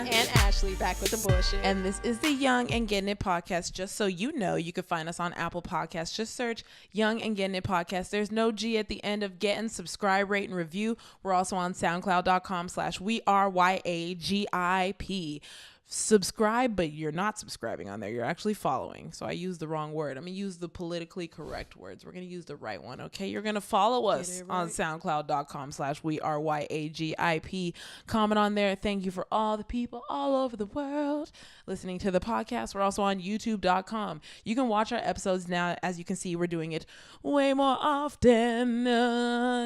Jameela and Ashley back with the bullshit. And this is the Young and Gettin It Podcast. Just so you know, you can find us on Apple Podcasts. Just search Young and Gettin It Podcast. There's no G at the end of getting. Subscribe, rate, and review. We're also on SoundCloud.com/WeAreYAGIP. Subscribe, but you're not subscribing on there. You're actually following. So I used the wrong word. I'm going to use the politically correct words. We're going to use the right one, okay? You're going to follow us on SoundCloud.com/WeAreYAGIP. Comment on there. Thank you for all the people all over the world listening to the podcast. We're also on YouTube.com. You can watch our episodes now. As you can see, we're doing it way more often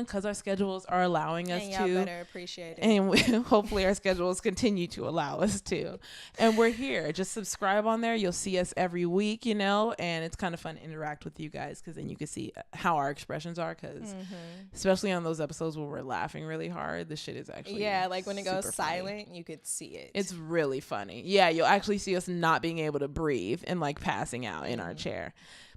because our schedules are allowing us and to. Y'all better appreciate it. And hopefully our schedules continue to allow us to. And we're here. Just subscribe on there. You'll see us every week, and it's kind of fun to interact with you guys because then you can see how our expressions are because especially on those episodes where we're laughing really hard, the shit is actually like when it goes silent, funny. you could see it. It's really funny. Yeah, you'll actually see us not being able to breathe and like passing out in our chair.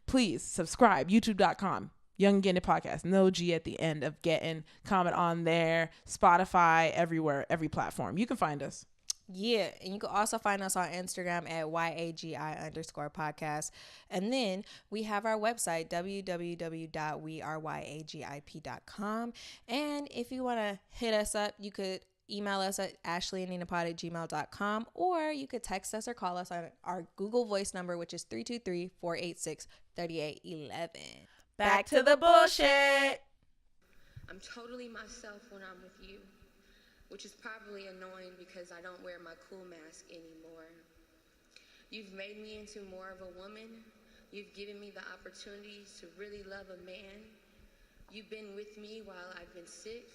Please subscribe, youtube.com. Young and Gettin It Podcast. No G at the end of getting. Comment on there. Spotify, everywhere, every platform. You can find us. Yeah, and you can also find us on Instagram at YAGI_podcast. And then we have our website, www.weareyagip.com. And if you want to hit us up, you could email us at Ashleyandninapod@gmail.com, or you could text us or call us on our Google Voice number, which is 323-486-3811. Back to the bullshit. I'm totally myself when I'm with you, which is probably annoying because I don't wear my cool mask anymore. You've made me into more of a woman. You've given me the opportunities to really love a man. You've been with me while I've been sick,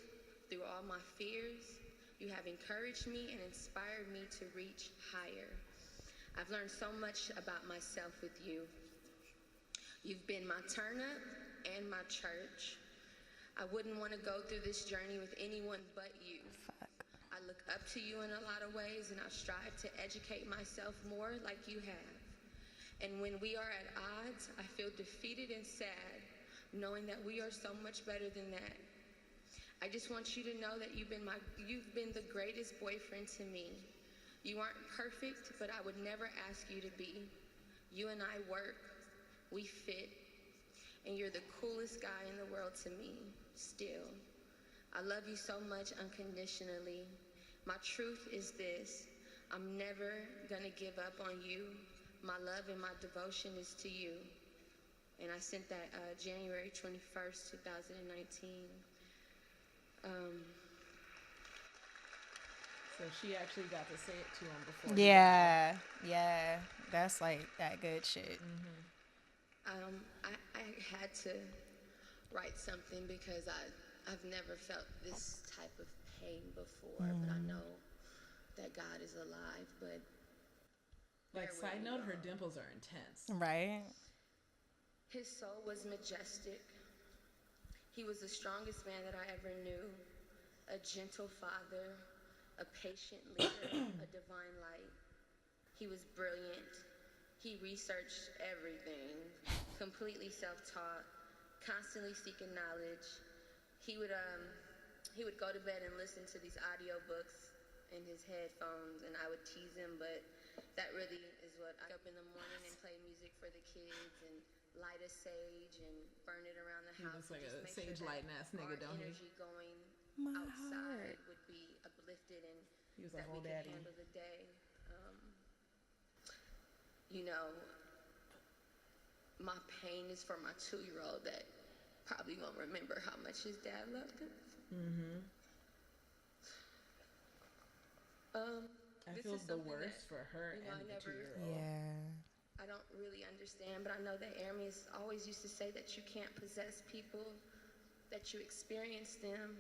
through all my fears. You have encouraged me and inspired me to reach higher. I've learned so much about myself with you. You've been my turn up and my church. I wouldn't want to go through this journey with anyone but you. I look up to you in a lot of ways, and I strive to educate myself more like you have. And when we are at odds, I feel defeated and sad, knowing that we are so much better than that. I just want you to know that you've been the greatest boyfriend to me. You aren't perfect, but I would never ask you to be. You and I work, we fit, and you're the coolest guy in the world to me, still. I love you so much unconditionally. My truth is this: I'm never gonna give up on you. My love and my devotion is to you. And I sent that January 21st, 2019. So she actually got to say it to him before. Yeah, that's like that good shit. I had to write something because I've never felt this type of pain before, but I know that God is alive. But like, side note, her dimples are intense. Right? His soul was majestic. He was the strongest man that I ever knew, a gentle father, a patient leader, a divine light. He was brilliant. He researched everything, completely self-taught, constantly seeking knowledge. He would go to bed and listen to these audiobooks in his headphones, and I would tease him, but that really is what I wake up in the morning and play music for the kids and light a sage and burn it around the house. He looks like a sage lighting ass nigga, don't he? Energy going My outside heart. would be uplifted, and He was that like, we "Oh, could daddy." handle the day. You know, my pain is for my 2-year-old that probably won't remember how much his dad loved him. I feel the worst for her and the 2-year-old. Yeah. I don't really understand, but I know that Aramis always used to say that you can't possess people, that you experience them.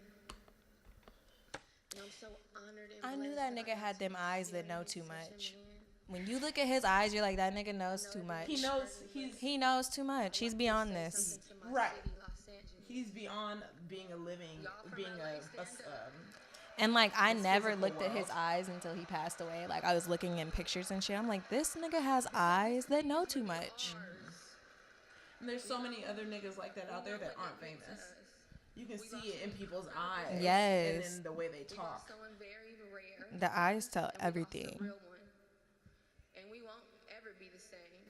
And I'm so honored and I knew blessed that nigga I had them eyes that know experience too such a much. man. When you look at his eyes, you're like, that nigga knows too much. He knows too much. He's beyond this. Right. He's beyond being And like, I never looked at his eyes until he passed away. Like, I was looking in pictures and shit. I'm like, this nigga has eyes that know too much. And there's so many other niggas like that out there that aren't famous. You can see it in people's eyes. Yes. And in the way they talk. Someone very rare. The eyes tell And we everything. lost a real one. And we won't ever be the same.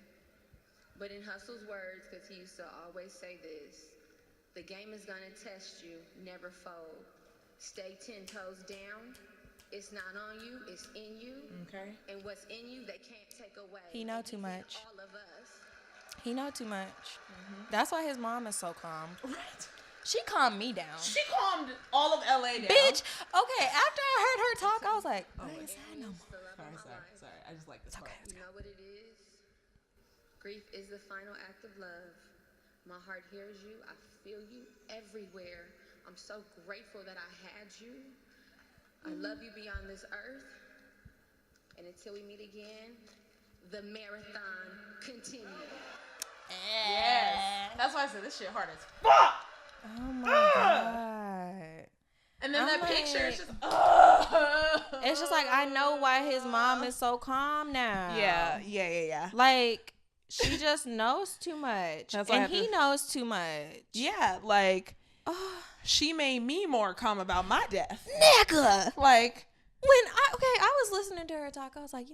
But in Hustle's words, because he used to always say this, the game is going to test you, never fold. Stay 10 toes down. It's not on you, it's in you. Okay. And what's in you, they can't take away. He know And too he's in much. all of us. He know too much. That's why his mom is so calm. Right. She calmed me down. She calmed all of LA down. Bitch, okay, after I heard her talk, I was like, I ain't saying no more. Sorry. I just like this part. You know what it is? Grief is the final act of love. My heart hears you. I feel you everywhere. I'm so grateful that I had you. I love you beyond this earth. And until we meet again, the marathon continues. Yes. That's why I said this shit hard as fuck. Oh my God. And then I'm that like- picture is just. It's just like, I know why his mom is so calm now. Yeah. Like, she just knows too much. That's why I and have he to- knows too much. Yeah, like she made me more calm about my death. Nigga. Like I was listening to her talk. I was like,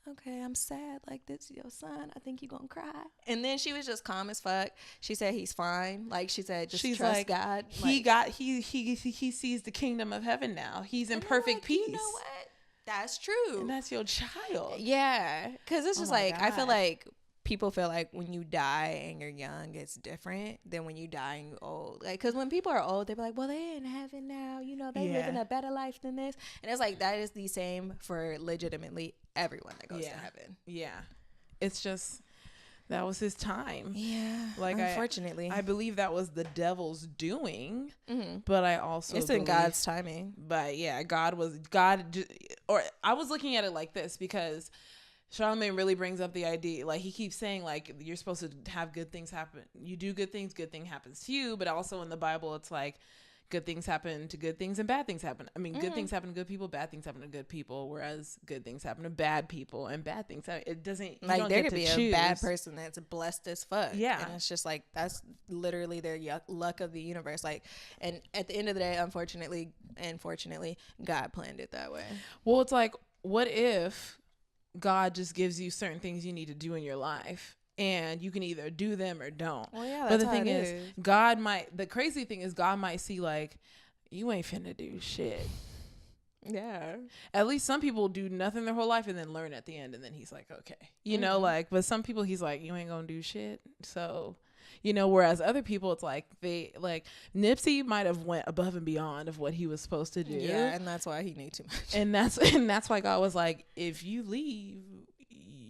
okay, I'm sad. Like, this is your son. I think you're going to cry. And then she was just calm as fuck. She said he's fine. Like, she said, just she's trust like God. he sees the kingdom of heaven now. He's in perfect peace. You know what? That's true. And that's your child. Yeah. Because it's just my like, I feel God. like people feel like when you die and you're young, it's different than when you die and you're old. Like, because when people are old, they be like, well, they in heaven now. They living a better life than this. And it's like, that is the same for legitimately everyone that goes to heaven. Yeah. It's just, that was his time. Yeah. Like, unfortunately. I believe that was the devil's doing, but I also it's in God's timing. But yeah, I was looking at it like this because Charlamagne really brings up the idea, like he keeps saying, like, you're supposed to have good things happen. You do good things happens to you. But also in the Bible, it's like good things happen to good things and bad things happen. I mean, good things happen to good people, bad things happen to good people, whereas good things happen to bad people and bad things happen. It doesn't, like, there could be choose. a bad person that's blessed as fuck. Yeah. And it's just like, that's literally their luck of the universe. Like, and at the end of the day, unfortunately, God planned it that way. Well, it's like, what if God just gives you certain things you need to do in your life and you can either do them or don't? Well, yeah, but that's the how thing it is, the crazy thing is God might see, like, you ain't finna do shit. Yeah. At least some people do nothing their whole life and then learn at the end, and then he's like, okay, like, but some people he's like, you ain't gonna do shit. So, whereas other people, it's like Nipsey might have went above and beyond of what he was supposed to do. Yeah, and that's why he knew too much. And that's why God was like, if you leave,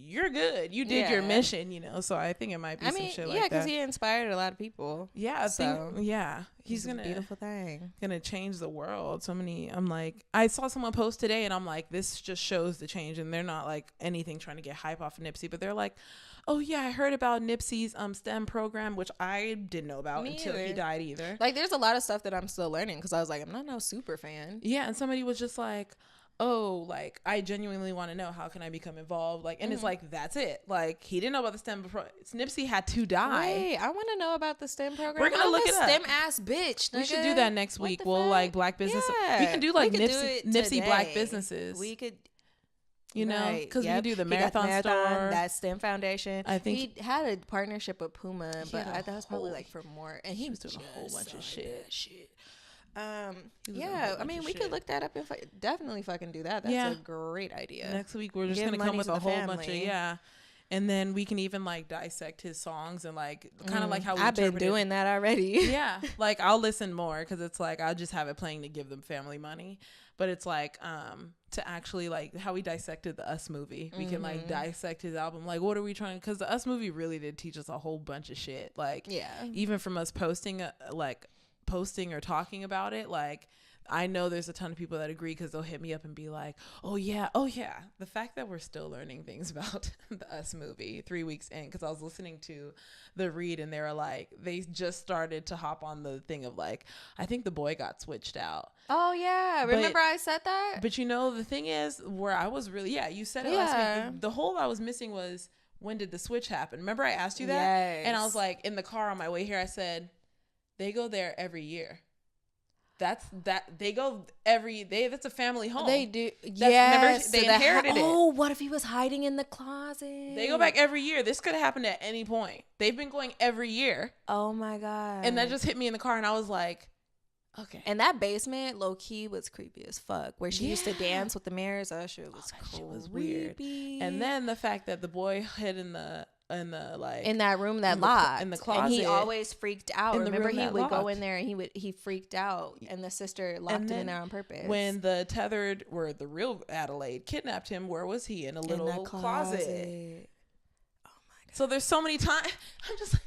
you're good. You did your mission, So I think it might be some shit like that. Yeah, because he inspired a lot of people. Yeah, he's a gonna beautiful thing. Gonna change the world. I'm like, I saw someone post today, and I'm like, this just shows the change. And they're not like anything trying to get hype off of Nipsey, but they're like, oh yeah, I heard about Nipsey's STEM program, which I didn't know about until he died either. Like, there's a lot of stuff that I'm still learning because I was like, I'm not no super fan. Yeah, and somebody was just like, oh, like, I genuinely want to know, how can I become involved? Like, and it's like, that's it. Like, he didn't know about the STEM Nipsey had to die. Wait, I want to know about the STEM program. We're gonna look it up. STEM ass bitch. We should do that next week. We'll like black business. Yeah. We can do like We could Nipsey black businesses. We could. Because we can do the marathon store. That STEM Foundation. I think he had a partnership with Puma, but that was probably like for more. And he was doing a whole bunch of shit. Yeah, I mean, we could look that up and definitely fucking do that. That's a great idea. Next week we're just Give gonna come money with to a the whole bunch family. of and then we can even like dissect his songs and like kind of like how we I've been interpreted- doing that already. Yeah, like I'll listen more because it's like I'll just have it playing to give them family money. But it's like to actually like how we dissected the Us movie. We can like dissect his album. Like, what are we trying? Because the Us movie really did teach us a whole bunch of shit. Like, even from us posting or talking about it, like, I know there's a ton of people that agree because they'll hit me up and be like, oh yeah. The fact that we're still learning things about the Us movie 3 weeks in, because I was listening to the read and they were like, they just started to hop on the thing of like, I think the boy got switched out. Oh yeah, remember I said that? But the thing is, where I was really, you said it last week. The hole I was missing was, when did the switch happen? Remember I asked you that? Yes. And I was like, in the car on my way here, I said, they go there every year. they go that's a family home. They do. Yes. They inherited it. Oh, what if he was hiding in the closet? They go back every year. This could have happened at any point. They've been going every year. Oh my God. And that just hit me in the car and I was like, okay. And that basement, low key, was creepy as fuck. Where she used to dance with the mirrors. That shit was weird. And then the fact that the boy hid in that room that locked in the closet, and he always freaked out. Remember, he would go in there and he freaked out, and the sister locked him in there on purpose. When the real Adelaide kidnapped him, where was he? In a little closet. Oh my God! So there's so many times. I'm just like.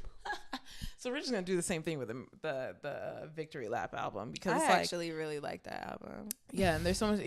So we're just gonna do the same thing with the Victory Lap album because I it's actually really like that album. Yeah, and there's so much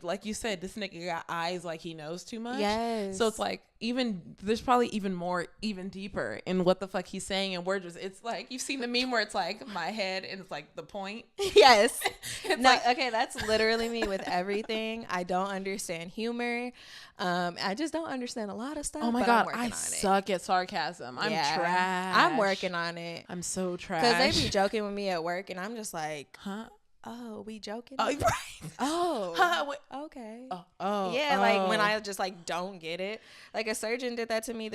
like you said, this nigga got eyes like he knows too much. Yes. So it's like there's probably even deeper in what the fuck he's saying, and it's like you've seen the meme where it's like my head and it's like the point. Yes. Okay, that's literally me with everything. I don't understand humor. I just don't understand a lot of stuff. Oh my God, I suck at sarcasm. I'm trash. I'm working on it. I'm so trash. Because they be joking with me at work, and I'm just like, huh? Oh, we joking? Oh, right. Oh, okay. Oh, yeah. Like when I just like don't get it. Like a surgeon did that to me.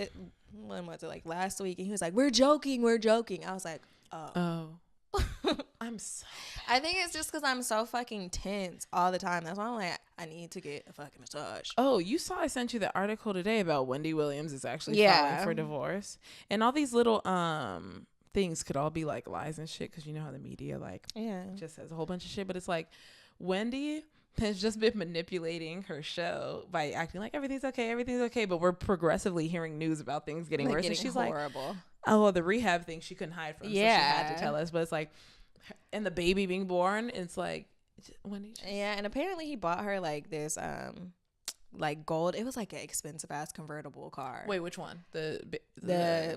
When was it? Like last week, and he was like, "We're joking." I was like, "Oh." I think it's just because I'm so fucking tense all the time. That's why I'm like, I need to get a fucking massage. Oh, you saw I sent you the article today about Wendy Williams is actually filing for divorce, and all these little things could all be like lies and shit because you know how the media just says a whole bunch of shit, but it's like Wendy has just been manipulating her show by acting like everything's okay, but we're progressively hearing news about things getting worse, and she's horrible. Like, oh, well, the rehab thing she couldn't hide from, so she had to tell us, but it's like, and the baby being born, it's like Wendy. And apparently he bought her like this like gold. It was like an expensive ass convertible car. Wait, which one? The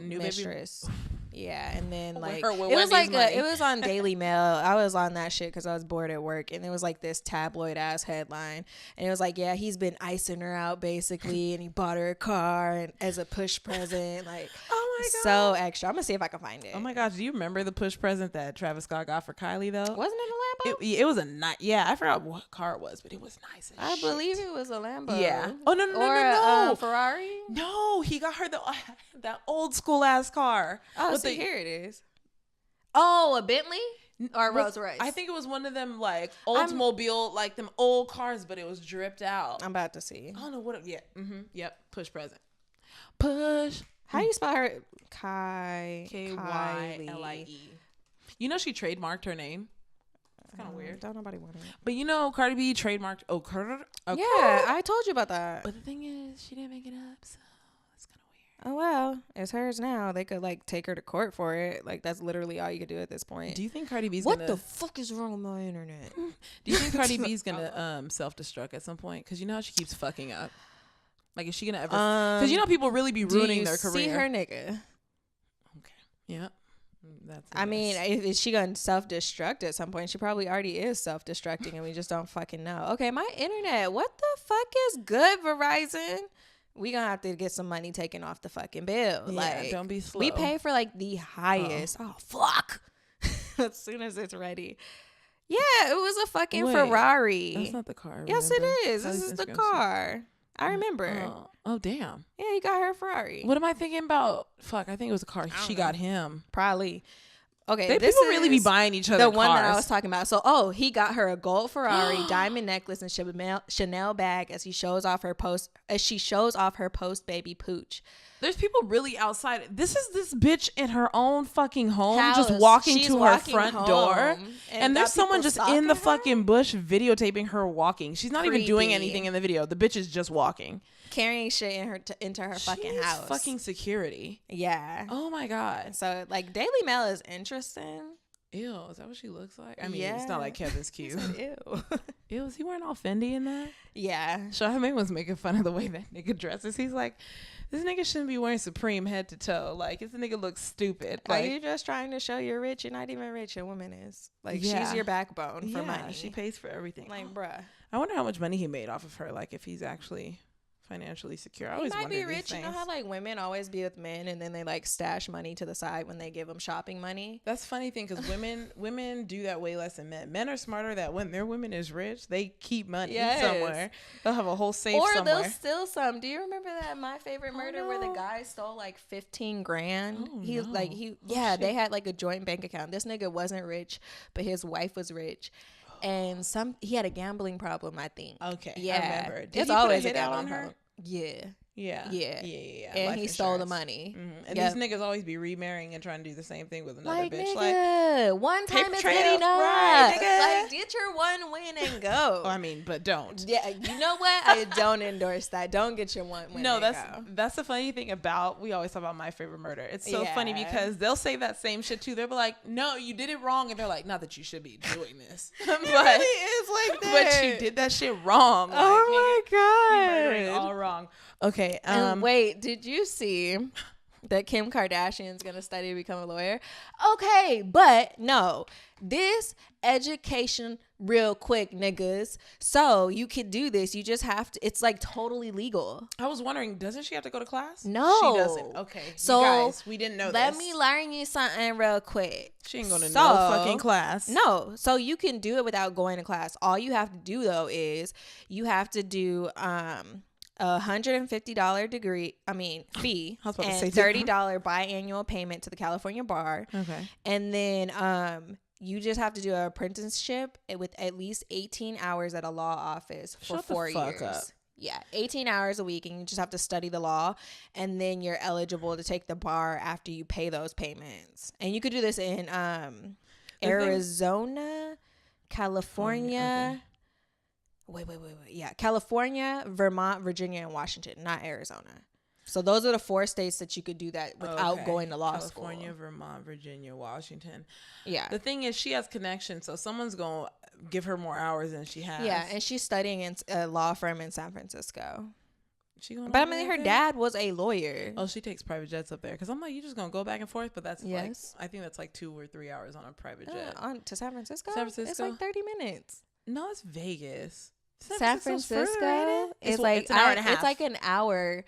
new mistress. Baby? Yeah, and then like it was like it was on Daily Mail. I was on that shit because I was bored at work, and it was like this tabloid ass headline, and it was like, yeah, he's been icing her out basically, and he bought her a car and as a push present, like, oh my God, so extra. I'm gonna see if I can find it. Oh my gosh, do you remember the push present that Travis Scott got for Kylie though? Wasn't it a Lambo? It was a nice. Yeah, I forgot what car it was, but it was nice. I believe it was a Lambo. Yeah. Oh no, no. Ferrari. No, he got her that old school ass car. Oh, here it is. Oh, a Bentley or a Rolls Royce? I think it was one of them like Oldsmobile, like them old cars, but it was dripped out. I'm about to see. I don't know what. Yeah. Mm-hmm. Yep. Push present. Push. How do you spell her? Kylie. You know she trademarked her name. It's kind of weird. Don't nobody want it. But you know Cardi B trademarked. Yeah, I told you about that. But the thing is, she didn't make it up, so it's kind of weird. Oh well, it's hers now. They could like take her to court for it. Like that's literally all you could do at this point. Do you think Cardi B's what the fuck is wrong with my internet? Do you think Cardi B's gonna self-destruct at some point? Because you know how she keeps fucking up. Like, is she gonna ever? Because you know people really be ruining their career. See her nigga. Okay. Yeah. I mean, is she gonna self-destruct at some point? She probably already is self-destructing, and we just don't fucking know. Okay, my internet. What the fuck is good, Verizon? We gonna have to get some money taken off the fucking bill. Yeah, like, don't be slow. We pay for like the highest. Oh fuck! As soon as it's ready. Yeah, it was a fucking Ferrari. That's not the car. Yes, it is. This is the car. I remember. Oh, damn. Yeah, he got her a Ferrari. What am I thinking about? Fuck, I think it was a car she got him. Probably. Okay, people really be buying each other the one that I was talking about. So, he got her a gold Ferrari, diamond necklace, and Chanel bag as she shows off her post baby pooch. There's people really outside. This is this bitch in her own fucking home, just walking to her front door, and there's someone just in the fucking bush videotaping her walking. She's not even doing anything in the video. The bitch is just walking, carrying shit into her fucking house. Fucking security. Yeah. Oh my God. So like Daily Mail is interesting. Ew, is that what she looks like? I mean, it's not like Kevin's cute. Ew. Ew, is he wearing all Fendi in that? Yeah. Charlamagne was making fun of the way that nigga dresses. He's like, this nigga shouldn't be wearing Supreme head to toe. Like, this nigga looks stupid. Like, are you just trying to show you're rich? You're not even rich. A woman is. Like, she's your backbone for money. She pays for everything. Like, bruh. I wonder how much money he made off of her. Like, if he's actually financially secure. I He always might be wondered these rich. You know things. how like women always be with men and then they like stash money to the side when they give them shopping money. That's a funny thing because women do that way less than men. Men are smarter that when their woman is rich, they keep money somewhere. They'll have a whole safe or somewhere. They'll steal some. Do you remember that My Favorite Murder where the guy stole like 15 grand? They had like a joint bank account. This nigga wasn't rich, but his wife was rich. And he had a gambling problem, I think. Okay, yeah, I remember. Did it's he always put a hit a out gambling on her? problem. Yeah. And Life he stole the money. And these niggas always be remarrying and trying to do the same thing with another like, bitch. Nigga, like one time is good enough. Right, nigga. Like get your one win and go. I mean, but don't. Yeah, you know what? I don't endorse that. Don't get your one win. No, and that's the funny thing about, we always talk about My Favorite Murder. It's so funny because they'll say that same shit too. They'll be like, no, you did it wrong. And they're like, not that you should be doing this. But it really is like that. But you did that shit wrong. Like, oh my God. murdering all wrong. Okay. And wait, did you see that Kim Kardashian's gonna study to become a lawyer? Okay, but no, this education real quick, niggas. So you can do this. You just have to. It's like totally legal. I was wondering, doesn't she have to go to class? No, she doesn't. Okay, so you guys, we didn't know. Let me learn you something real quick. She ain't going to no fucking class. No, so you can do it without going to class. All you have to do though is you have to do $150 fee and $30 biannual payment to the California bar. Okay. And then you just have to do an apprenticeship with at least 18 hours at a law office for 4 years. Up. Yeah, 18 hours a week, and you just have to study the law, and then you're eligible to take the bar after you pay those payments. And you could do this in Arizona, California. Wait. Yeah, California, Vermont, Virginia, and Washington, not Arizona. So those are the 4 states that you could do that without going to law school. California, Vermont, Virginia, Washington. Yeah. The thing is, she has connections, so someone's going to give her more hours than she has. Yeah, and she's studying in a law firm in San Francisco. But I mean, her dad was a lawyer. Oh, she takes private jets up there. Because I'm like, you just going to go back and forth? But that's like, I think that's like 2 or 3 hours on a private jet. To San Francisco? San Francisco? It's like 30 minutes. No, it's Vegas. San Francisco? It's like it's an hour and a half. It's like an hour.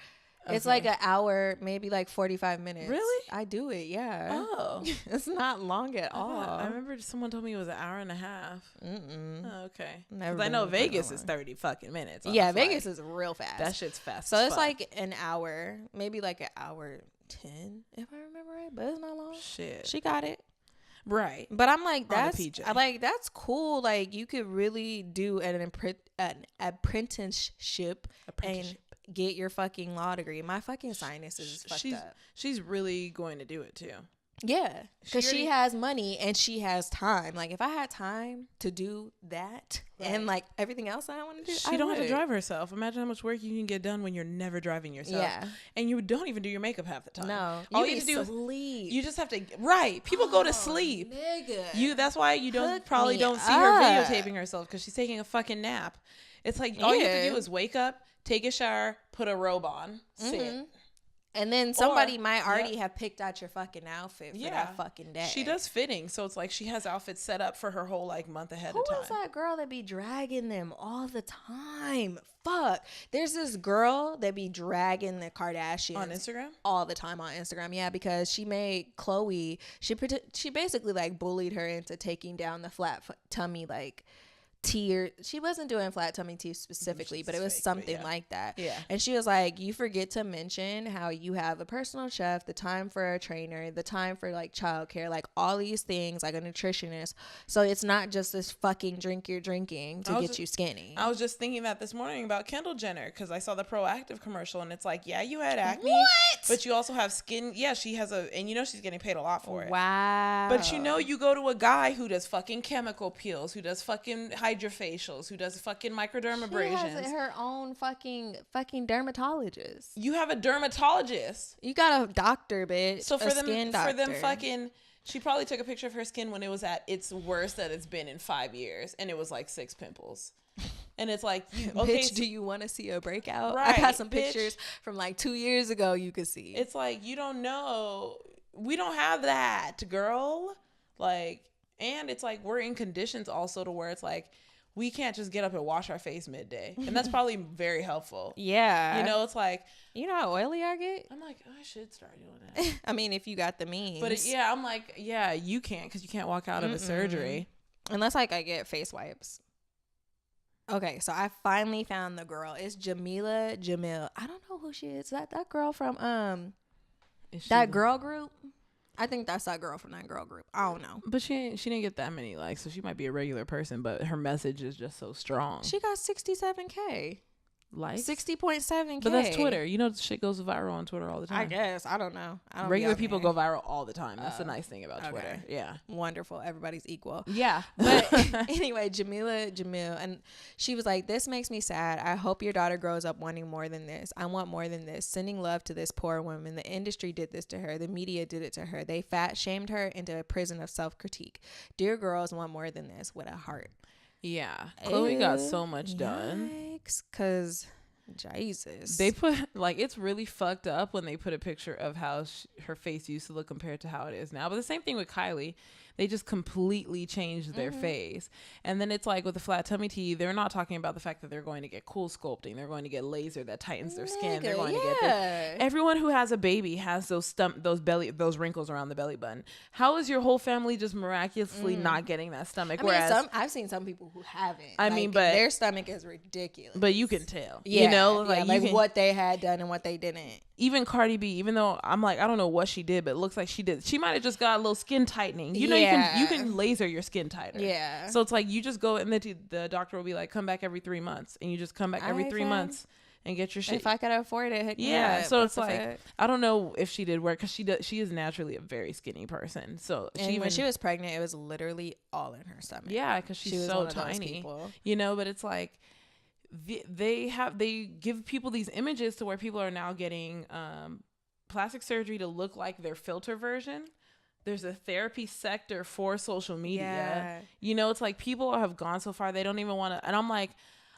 Okay. It's like an hour, maybe like 45 minutes. Really? I do it, yeah. Oh. It's not long at all. I remember someone told me it was an hour and a half. Oh, okay. Never. I know Vegas is 30 fucking minutes. Yeah, Vegas is real fast. That shit's fast. So it's like an hour, maybe like an hour 10, if I remember right. But it's not long. Shit. She got it. Right. But I'm like, that's cool. Like, you could really do an apprenticeship and get your fucking law degree. My fucking sinuses is fucked up. She's really going to do it too. Yeah, because she has money and she has time. Like, if I had time to do that and like everything else I want to do, she don't have to drive herself. Imagine how much work you can get done when you're never driving yourself. Yeah, and you don't even do your makeup half the time. No, all you have to do is sleep. You just have to People go to sleep. Nigga. That's why you don't see her videotaping herself, because she's taking a fucking nap. It's like all you have to do is wake up, take a shower, put a robe on, sit. And then somebody might already have picked out your fucking outfit for that fucking day. She does fitting, so it's like she has outfits set up for her whole like month ahead of time. Who is that girl that be dragging them all the time? Fuck. There's this girl that be dragging the Kardashians on Instagram all the time on Instagram. Yeah, because she made Khloe. She basically like bullied her into taking down the flat tummy like tea. She wasn't doing flat tummy tea specifically, but it was something like that. Yeah. And she was like, you forget to mention how you have a personal chef, the time for a trainer, the time for like childcare, like all these things, like a nutritionist. So it's not just this fucking drink you're drinking to get you skinny. I was just thinking that this morning about Kendall Jenner, because I saw the Proactive commercial, and it's like, yeah, you had acne, but you also have skin. Yeah, she has and she's getting paid a lot for it. Wow. But you go to a guy who does fucking chemical peels, who does fucking hydrofacials, who does fucking microdermabrasions. She has her own fucking dermatologist. You have a dermatologist. You got a doctor, bitch. So for them fucking, she probably took a picture of her skin when it was at its worst that it's been in 5 years, and it was like 6 pimples. And it's like, bitch, do you want to see a breakout? Right, I got some pictures from like 2 years ago. You could see. It's like, you don't know. We don't have that, girl. Like, and it's like, we're in conditions also to where it's like, we can't just get up and wash our face midday. And that's probably very helpful. Yeah. You know, it's like, you know how oily I get? I'm like, I should start doing that. I mean, if you got the means. But I'm like, yeah, you can't, because you can't walk out of a surgery. Unless like I get face wipes. Okay, so I finally found the girl. It's Jameela Jamil. I don't know who she is. That girl from that girl group? I think that's that girl from that girl group. I don't know. But she didn't get that many likes, so she might be a regular person, but her message is just so strong. She got 67K. Likes? 60.7K. But that's Twitter. You know, shit goes viral on Twitter all the time. I guess. I don't know. Regular people go viral all the time. That's the nice thing about Twitter. Yeah. Wonderful. Everybody's equal. Yeah. But anyway, Jameela Jamil, and she was like, this makes me sad. I hope your daughter grows up wanting more than this. I want more than this. Sending love to this poor woman. The industry did this to her. The media did it to her. They fat shamed her into a prison of self-critique. Dear girls want more than this with a heart. Yeah. Chloe got so much done. Yikes, because Jesus. They put, like, it's really fucked up when they put a picture of how her face used to look compared to how it is now. But the same thing with Kylie. They just completely changed their face. And then it's like with the flat tummy tea, they're not talking about the fact that they're going to get cool sculpting. They're going to get laser that tightens their skin. They're going to get this. Everyone who has a baby has those wrinkles around the belly button. How is your whole family just miraculously not getting that stomach? I've seen some people who haven't. I mean, but their stomach is ridiculous. But you can tell. Yeah, you know, like what they had done and what they didn't. Even Cardi B, even though I'm like, I don't know what she did, but it looks like she did. She might have just got a little skin tightening. You know, you can laser your skin tighter. Yeah. So it's like you just go and the doctor will be like, come back every 3 months, and you just come back every 3 months and get your shit. If I could afford it, so it's like I don't know if she did work, because she is naturally a very skinny person. So when she was pregnant, it was literally all in her stomach. Yeah, because she's so tiny. You know, but it's like. They give people these images to where people are now getting plastic surgery to look like their filter version. There's a therapy sector for social media. Yeah. You know, it's like people have gone so far they don't even want to. And I'm like,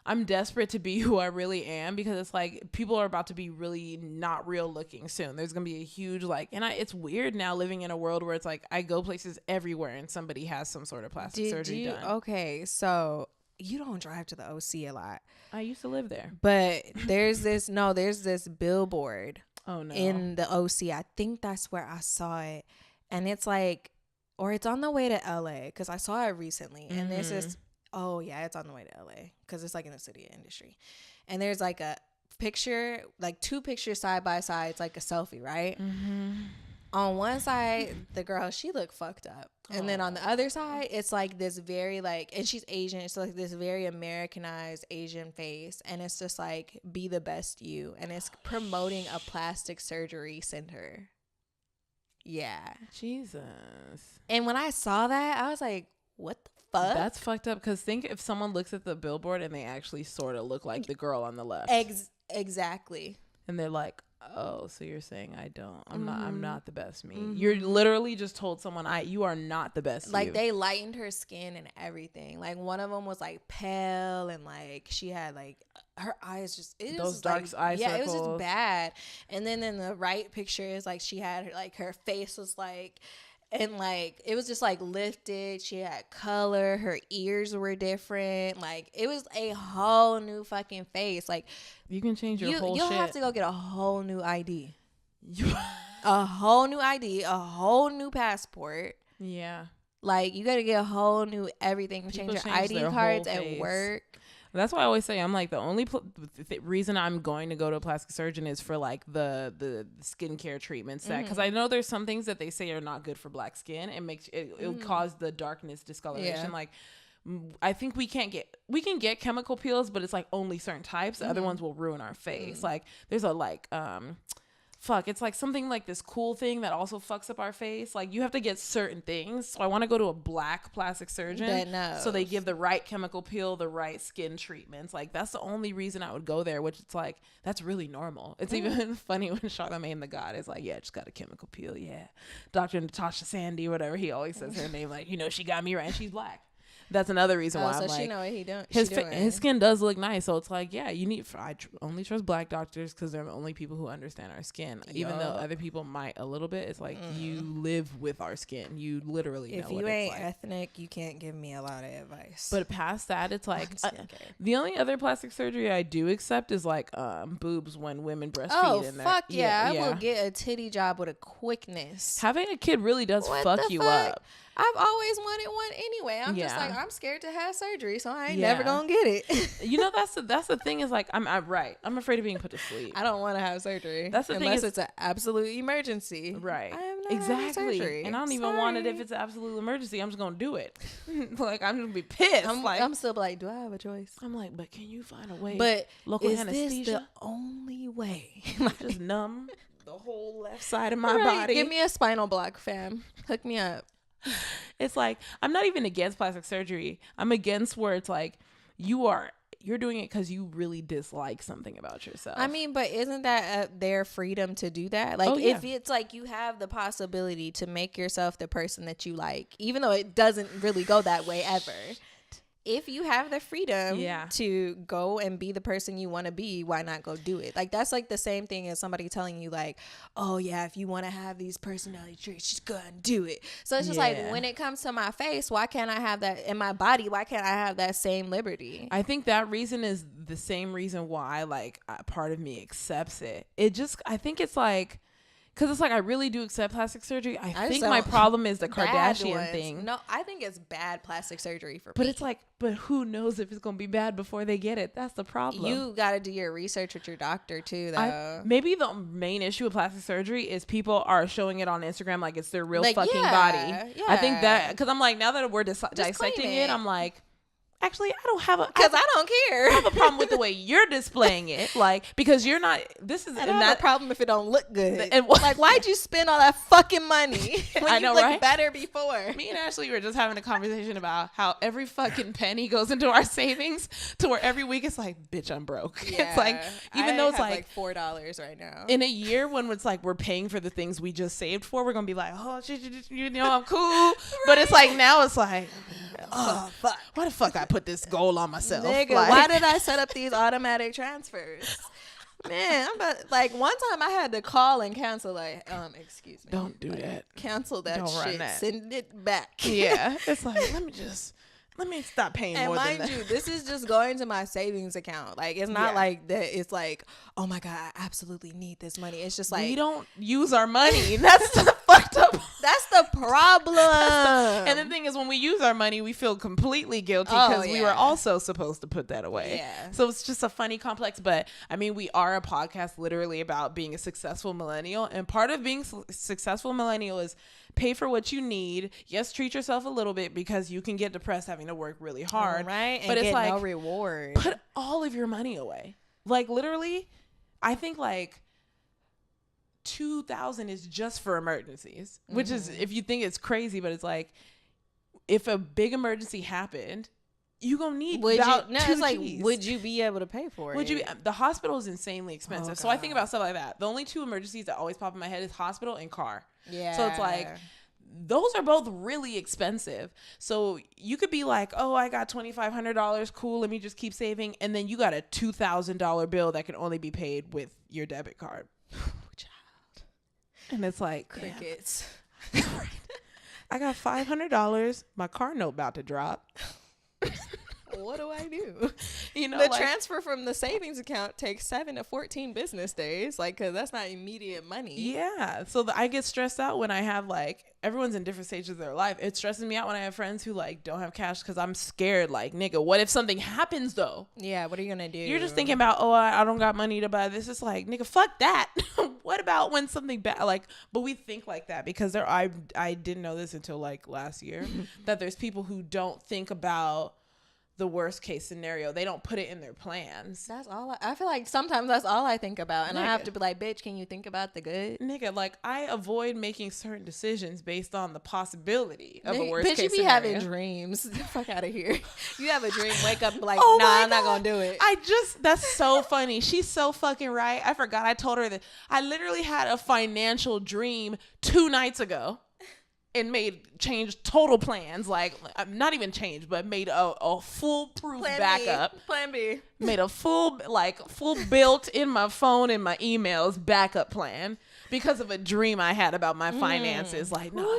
I'm desperate to be who I really am, because it's like people are about to be really not real looking soon. There's gonna be a huge it's weird now living in a world where it's like I go places everywhere and somebody has some sort of plastic surgery done. Okay, so. You don't drive to the OC a lot. I used to live there. But there's this billboard in the OC. I think that's where I saw it. And it's like, or it's on the way to LA, because I saw it recently. And there's this, it's on the way to LA, because it's like in the city of industry. And there's like a picture, like 2 pictures side by side. It's like a selfie, right? Mm-hmm. On one side, the girl, she looked fucked up. And then on the other side, it's like this very and she's Asian. It's like this very Americanized Asian face. And it's just like, be the best you. And it's promoting a plastic surgery center. Yeah. Jesus. And when I saw that, I was like, what the fuck? That's fucked up, because think if someone looks at the billboard and they actually sort of look like the girl on the left. Exactly. And they're like, oh, so you're saying I'm not the best me. Mm-hmm. You're literally just told someone you are not the best. Like they lightened her skin and everything. Like one of them was like pale, and like she had like her eyes those dark eye circles. Yeah, it was just bad. And then in the right picture is like she had her face was like. And like it was just like lifted. She had color. Her ears were different. Like it was a whole new fucking face. Like you can change your whole shit. You'll have to go get a whole new ID. A whole new ID. A whole new passport. Yeah. Like you got to get a whole new everything. Change your ID cards at work. That's why I always say I'm like the only reason I'm going to go to a plastic surgeon is for like the skincare treatments because I know there's some things that they say are not good for black skin. It'll cause the darkness discoloration. Yeah. Like I think we can get chemical peels, but it's like only certain types. The other ones will ruin our face. Like there's it's like something like this cool thing that also fucks up our face. Like you have to get certain things. So I want to go to a black plastic surgeon that knows. So they give the right chemical peel, the right skin treatments. Like that's the only reason I would go there, which it's like, that's really normal. It's even funny when Charlamagne the God is like, yeah, just got a chemical peel. Yeah. Dr. Natasha Sandy, whatever. He always says her name. Like, she got me right. And she's black. that's another reason why so I'm she like, know what he doing. his skin does look nice. So it's like, yeah, I only trust black doctors because they're the only people who understand our skin. Even though other people might a little bit, it's like you live with our skin. You literally know what it's like. If you ain't ethnic, you can't give me a lot of advice. But past that, it's like the only other plastic surgery I do accept is like boobs when women breastfeed. Oh, in there. fuck yeah. I will get a titty job with a quickness. Having a kid really does fuck you up. I've always wanted one anyway. I'm just like, I'm scared to have surgery, so I ain't never gonna get it. You know, that's the thing is like, I'm right. I'm afraid of being put to sleep. I don't want to have surgery. That's the thing unless it's an absolute emergency. Right. I am not exactly. surgery. And I don't even want it if it's an absolute emergency. I'm just gonna do it. Like I'm gonna be pissed. I'm still like, do I have a choice? I'm like, but can you find a way? But local is anesthesia? This the only way? Just numb the whole left side of my body. Give me a spinal block, fam. Hook me up. It's like, I'm not even against plastic surgery. I'm against where it's like you're doing it because you really dislike something about yourself. I mean, but isn't that their freedom to do that? Like, if it's like you have the possibility to make yourself the person that you like, even though it doesn't really go that way ever. If you have the freedom to go and be the person you want to be, why not go do it? Like, that's like the same thing as somebody telling you like, oh yeah, if you want to have these personality traits, just go and do it. So it's just like, when it comes to my face, why can't I have that in my body? Why can't I have that same liberty? I think that reason is the same reason why like part of me accepts it. I think it's like, because it's like I really do accept plastic surgery. I think my problem is the Kardashian thing. No, I think it's bad plastic surgery for but me. It's like, but who knows if it's going to be bad before they get it? That's the problem. You got to do your research with your doctor too, though. Maybe the main issue with plastic surgery is people are showing it on Instagram like it's their real body. Yeah. I think that, because I'm like, now that we're dissecting it, I'm like, actually, I don't have because I don't care. I have a problem with the way you're displaying it, like, because you're not. This is I don't have a problem if it don't look good. And like, why'd you spend all that fucking money when I know, you looked right? better before? Me and Ashley were just having a conversation about how every fucking penny goes into our savings, to where every week it's like, bitch, I'm broke. Yeah, it's like, even though it's like $4 right now. In a year when it's like we're paying for the things we just saved for, we're gonna be like, oh shit, you know, I'm cool. Right. But it's like, now it's like, oh fuck, why the fuck I put this goal on myself? Nigga, like, why did I set up these automatic transfers? Man, like one time I had to call and cancel, like, excuse me. Don't do that. Cancel that Don't shit. run that. Send it back. Yeah. It's like, let me stop paying and more than mind that. you, this is just going to my savings account. Like, it's not like that. It's like, oh my God, I absolutely need this money. It's just like, we don't use our money. That's the fucked up. That's the problem. And the thing is, when we use our money, we feel completely guilty because we were also supposed to put that away. Yeah. So it's just a funny complex. But I mean, we are a podcast literally about being a successful millennial. And part of being successful millennial is pay for what you need. Yes, treat yourself a little bit because you can get depressed having to work really hard. Right. And but it's get like, no reward. Put all of your money away. Like, literally, I think like $2,000 is just for emergencies, which is, if you think it's crazy, but it's like, if a big emergency happened, you gonna need about $2,000. Would you be able to pay for it? The hospital is insanely expensive. So I think about stuff like that. The only two emergencies that always pop in my head is hospital and car. Yeah. So it's like, those are both really expensive. So you could be like, oh, I got $2,500. Cool. Let me just keep saving. And then you got a $2,000 bill that can only be paid with your debit card. Child. And it's like, crickets. I got $500. My car note about to drop. What do I do? You know, the transfer from the savings account takes 7 to 14 business days, like, because that's not immediate money. Yeah. So I get stressed out when I have, like, everyone's in different stages of their life. It stresses me out when I have friends who, like, don't have cash because I'm scared. Like, nigga, what if something happens, though? Yeah, what are you going to do? You're just thinking about, oh, I don't got money to buy this. It's like, nigga, fuck that. What about when something bad, like, but we think like that because I didn't know this until, like, last year, that there's people who don't think about the worst case scenario. They don't put it in their plans. That's all I feel like sometimes that's all I think about. And I have to be like, bitch, can you think about the good? Nigga, like, I avoid making certain decisions based on the possibility of a worst bitch, case you be scenario. having dreams. Get the fuck out of here. You have a dream, wake up and be like, oh nah, I'm God. not gonna do it. That's so funny. She's so fucking right. I forgot I told her that I literally had a financial dream 2 nights ago. and changed total plans, like not even changed, but made a foolproof backup. Plan B. Made a full built in my phone and my emails backup plan because of a dream I had about my finances. Like, no,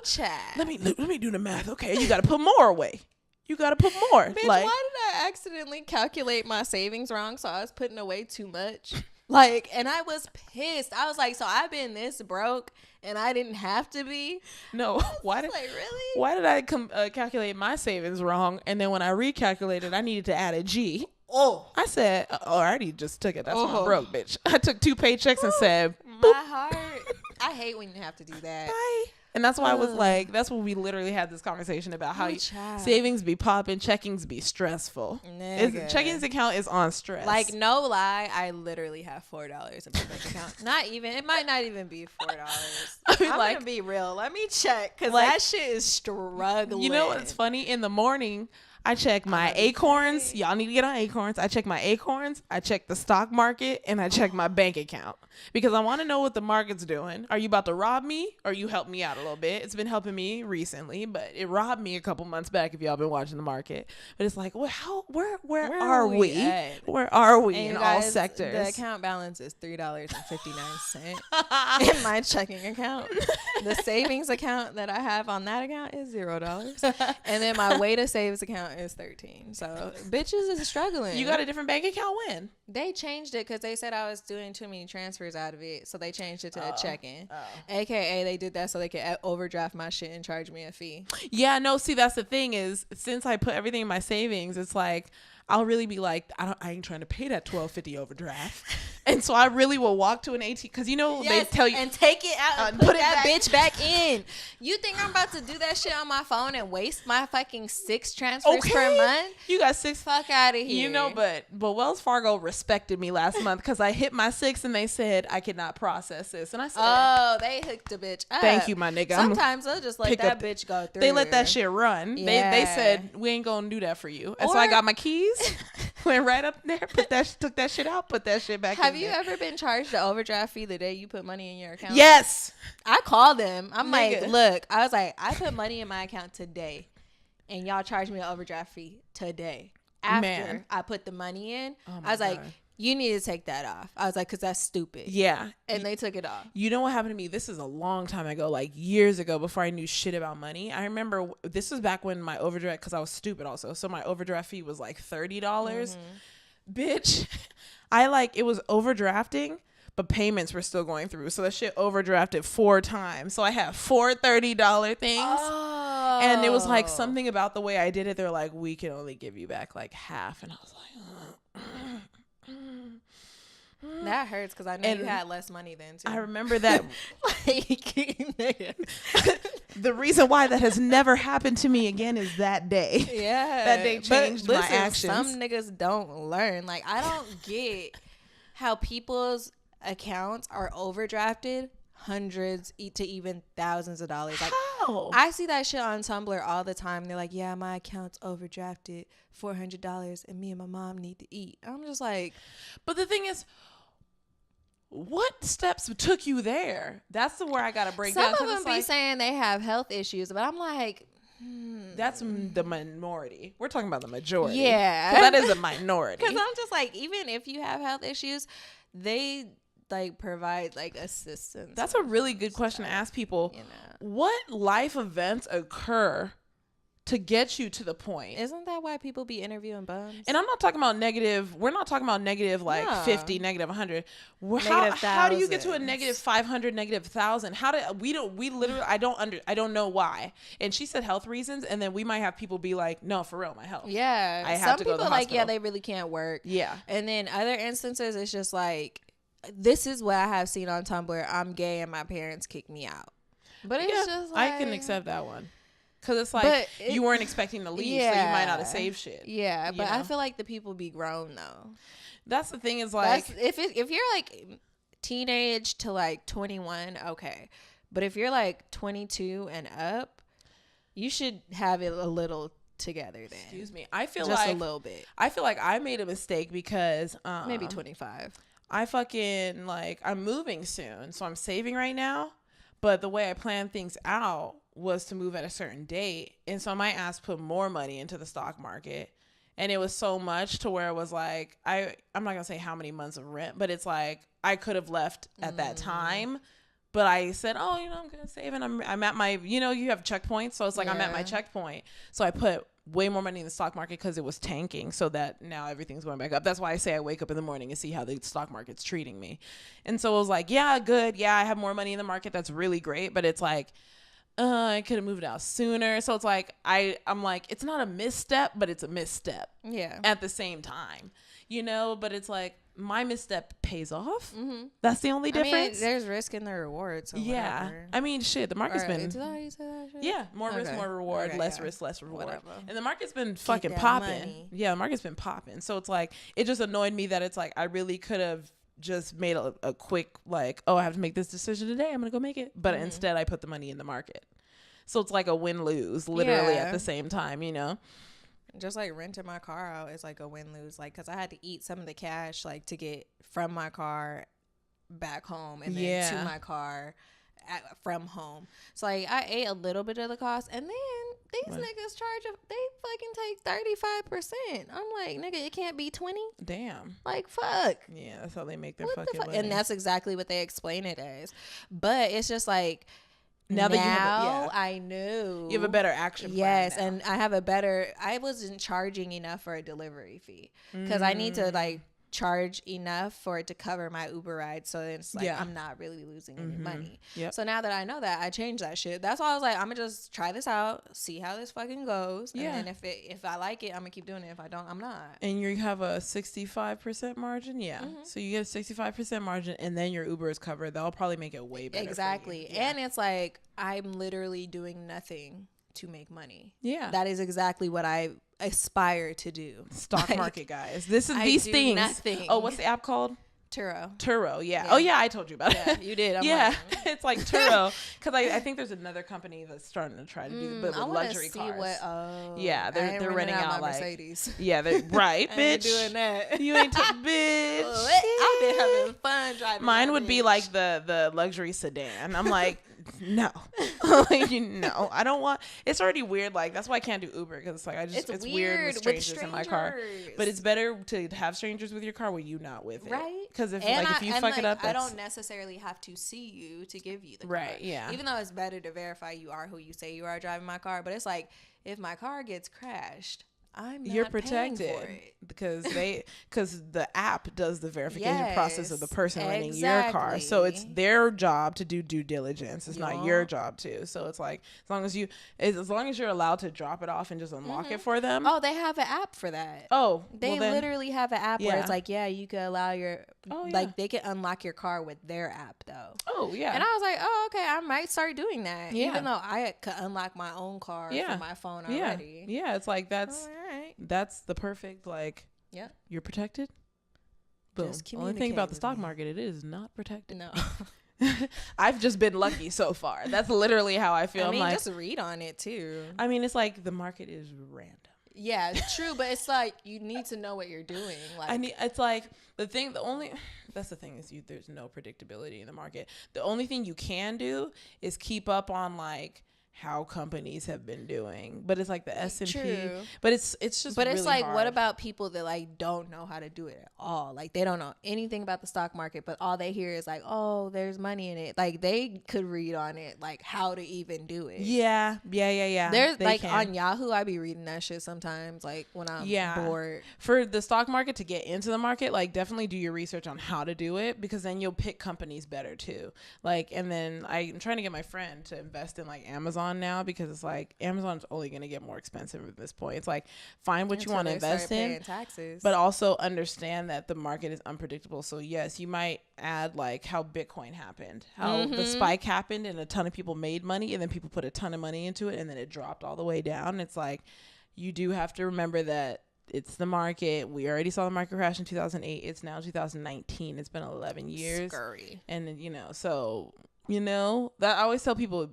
let me do the math. Okay, you got to put more away. You got to put more. Bitch, like, why did I accidentally calculate my savings wrong? So I was putting away too much. Like, and I was pissed. I was like, so I've been this broke and I didn't have to be? No. Why did I calculate my savings wrong? And then when I recalculated, I needed to add a G. Oh. I said, I already just took it. That's why I'm broke, bitch. I took 2 paychecks and said, boop. My heart. I hate when you have to do that. Bye. And that's why I was like, that's when we literally had this conversation about how savings be popping, checkings be stressful. Checkings account is on stress. Like, no lie, I literally have $4 in my bank account. Not even, it might not even be $4. I'm like, gonna be real. Let me check, because that shit is struggling. You know what's funny? In the morning, I check my Acorns. Y'all need to get on Acorns. I check my Acorns. I check the stock market, and I check my bank account because I want to know what the market's doing. Are you about to rob me, or you help me out a little bit? It's been helping me recently, but it robbed me a couple months back. If y'all been watching the market, but it's like, where are we? Where are we in all sectors? The account balance is $3.59 in my checking account. The savings account that I have on that account is $0, and then my way to saves account is 13. So bitches is struggling. You got a different bank account when? They changed it because they said I was doing too many transfers out of it, so they changed it to a checking. AKA they did that so they could overdraft my shit and charge me a fee. Yeah, no, see, that's the thing is, since I put everything in my savings, it's like I'll really be like, I ain't trying to pay that $12.50 overdraft. And so I really will walk to an ATM because, you know, they tell you. And take it out and put that bitch back in. You think I'm about to do that shit on my phone and waste my fucking 6 transfers per month? You got 6. Fuck out of here. You know, but Wells Fargo respected me last month because I hit my 6 and they said I could not process this. And I said, oh, they hooked a bitch up. Thank you, my nigga. Sometimes they'll just let that bitch go through. They let that shit run. Yeah. They said, we ain't going to do that for you. And so I got my keys. Went right up there, took that shit out, put that shit back in. Have you ever been charged the overdraft fee the day you put money in your account? Yes. I called them. I'm like, look, I was like, I put money in my account today, and y'all charged me an overdraft fee today. After I put the money in, I was like, you need to take that off. I was like, because that's stupid. Yeah. And they took it off. You know what happened to me? This is a long time ago, like years ago, before I knew shit about money. I remember this was back when my overdraft, because I was stupid also. So my overdraft fee was like $30. Bitch, it was overdrafting, but payments were still going through. So that shit overdrafted 4 times. So I had 4 $30 things. Oh. And it was like something about the way I did it. They're like, we can only give you back like half. And I was like, that hurts because I know you had less money then too. I remember that. The reason why that has never happened to me again is that day. Yeah. That day changed my actions. Some niggas don't learn. Like, I don't get how people's accounts are overdrafted hundreds to even thousands of dollars. Like, how? I see that shit on Tumblr all the time. They're like, yeah, my account's overdrafted $400 and me and my mom need to eat. I'm just like, but the thing is, what steps took you there? That's where I gotta break down. Some of them be saying they have health issues, but I'm like, that's the minority. We're talking about the majority. Yeah, that is a minority. Because I'm just like, even if you have health issues, they like provide like assistance. That's a really good question to ask people. You know, what life events occur to get you to the point? Isn't that why people be interviewing bums? And I'm not talking about negative. We're not talking about negative like 50, negative 100. How do you get to a negative 500, negative 1,000? We literally, I don't know why. And she said health reasons, and then we might have people be like, no, for real, my health. Yeah. I have to go to the hospital. Like, yeah, they really can't work. Yeah. And then other instances, it's just like, this is what I have seen on Tumblr. I'm gay and my parents kicked me out. But it's just like, I can accept that one. Because it's like, you weren't expecting to leave, so you might not have saved shit. Yeah, but I feel like the people be grown, though. That's the thing is like... If you're like teenage to like 21, okay. But if you're like 22 and up, you should have it a little together then. Excuse me. I feel just a little bit. I feel like I made a mistake because... maybe 25. I fucking, I'm moving soon, so I'm saving right now. But the way I plan things out was to move at a certain date. And so my ass put more money into the stock market. And it was so much to where it was like, I'm not going to say how many months of rent, but it's like I could have left at that time. But I said, oh, you know, I'm going to save and I'm at my, you know, you have checkpoints. So it's like I'm at my checkpoint. So I put way more money in the stock market because it was tanking, so that now everything's going back up. That's why I say I wake up in the morning and see how the stock market's treating me. And so it was like, yeah, good. Yeah, I have more money in the market. That's really great. But it's like, I could have moved out sooner. So it's like, I'm like, it's not a misstep, but it's a misstep. Yeah. At the same time, you know, but it's like, my misstep pays off. That's the only difference. I mean, there's risk in the reward. So yeah. whatever. I mean, shit, the market's been. Yeah, more risk, more reward, less yeah. risk, less reward. Whatever. And the market's been fucking popping. Yeah, the market's been popping. So it's like, it just annoyed me that it's like, I really could have just made a quick, like, oh, I have to make this decision today. I'm going to go make it. But instead, I put the money in the market. So it's like a win-lose, literally at the same time, you know? Just like renting my car out is like a win-lose, like, because I had to eat some of the cash, like, to get from my car back home and then to my car from home. So like I ate a little bit of the cost, and then these niggas they fucking take 35%. I'm like, nigga, it can't be 20. Damn. Like, fuck. Yeah, that's how they make their fucking money. And that's exactly what they explain it as. But it's just like, Now that you have I knew you have a better action plan. Yes, and I wasn't charging enough for a delivery fee because I need to like charge enough for it to cover my Uber ride, so it's like I'm not really losing any money. So now that I know that, I changed that shit. That's why I was like, I'm gonna just try this out, see how this fucking goes, and then if I like it, I'm gonna keep doing it. If I don't, I'm not. And you have a 65% margin, so you get a 65% margin, and then your Uber is covered. That'll probably make it way better. Exactly, and it's like I'm literally doing nothing to make money. Yeah, that is exactly what I aspire to do. Stock market, guys. This is these things. Nothing. Oh, what's the app called? Turo. Yeah. Oh yeah, I told you about it. You did. It's like Turo, because I think there's another company that's starting to try to do but with luxury cars. They're renting out like Mercedes. Yeah, they're right, bitch. I ain't doing that. You ain't bitch. I've been having fun driving. Mine would be like the luxury sedan. I'm like, no, no, I don't want. It's already weird. Like, that's why I can't do Uber, because it's like it's weird with strangers in my car. But it's better to have strangers with your car when you not with it, right? Because if you fuck it up, I don't necessarily have to see you to give you the car. Right. Yeah. Even though it's better to verify you are who you say you are driving my car, but it's like, if my car gets crashed, you're protected because the app does the verification process of the person renting your car. So it's their job to do due diligence. It's not your job to. So it's like, as long as you're allowed to drop it off and just unlock it for them. Oh, they have an app for that. Oh, they literally have an app where it's like, you can allow like they can unlock your car with their app though. Oh yeah. And I was like, oh okay, I might start doing that. Yeah. Even though I could unlock my own car from my phone already. Yeah, it's like that's the perfect, like, you're protected. Boom. Only thing about the stock market, it is not protected. No. I've just been lucky so far. That's literally how I feel. I mean, like, just read on it too. I mean, it's like the market is random. Yeah, true, but it's like you need to know what you're doing. Like, it's like that's the thing is there's no predictability in the market. The only thing you can do is keep up on like how companies have been doing, but it's like the S&P. But it's just. But it's really like, hard. what about people that like don't know how to do it at all? Like, they don't know anything about the stock market, but all they hear is like, oh, there's money in it. Like, they could read on it like how to even do it. Yeah. There's like on Yahoo, I be reading that shit sometimes, like when I'm bored. For the stock market to get into the market, like, definitely do your research on how to do it, because then you'll pick companies better too. Like, and then I'm trying to get my friend to invest in like Amazon now, because it's like Amazon's only going to get more expensive at this point. It's like, find what you want to invest in, taxes. But also understand that the market is unpredictable. So yes, you might add like how Bitcoin happened, how the spike happened and a ton of people made money, and then people put a ton of money into it and then it dropped all the way down. It's like, you do have to remember that it's the market. We already saw the market crash in 2008. It's now 2019. It's been 11 years. Scurry. And that I always tell people,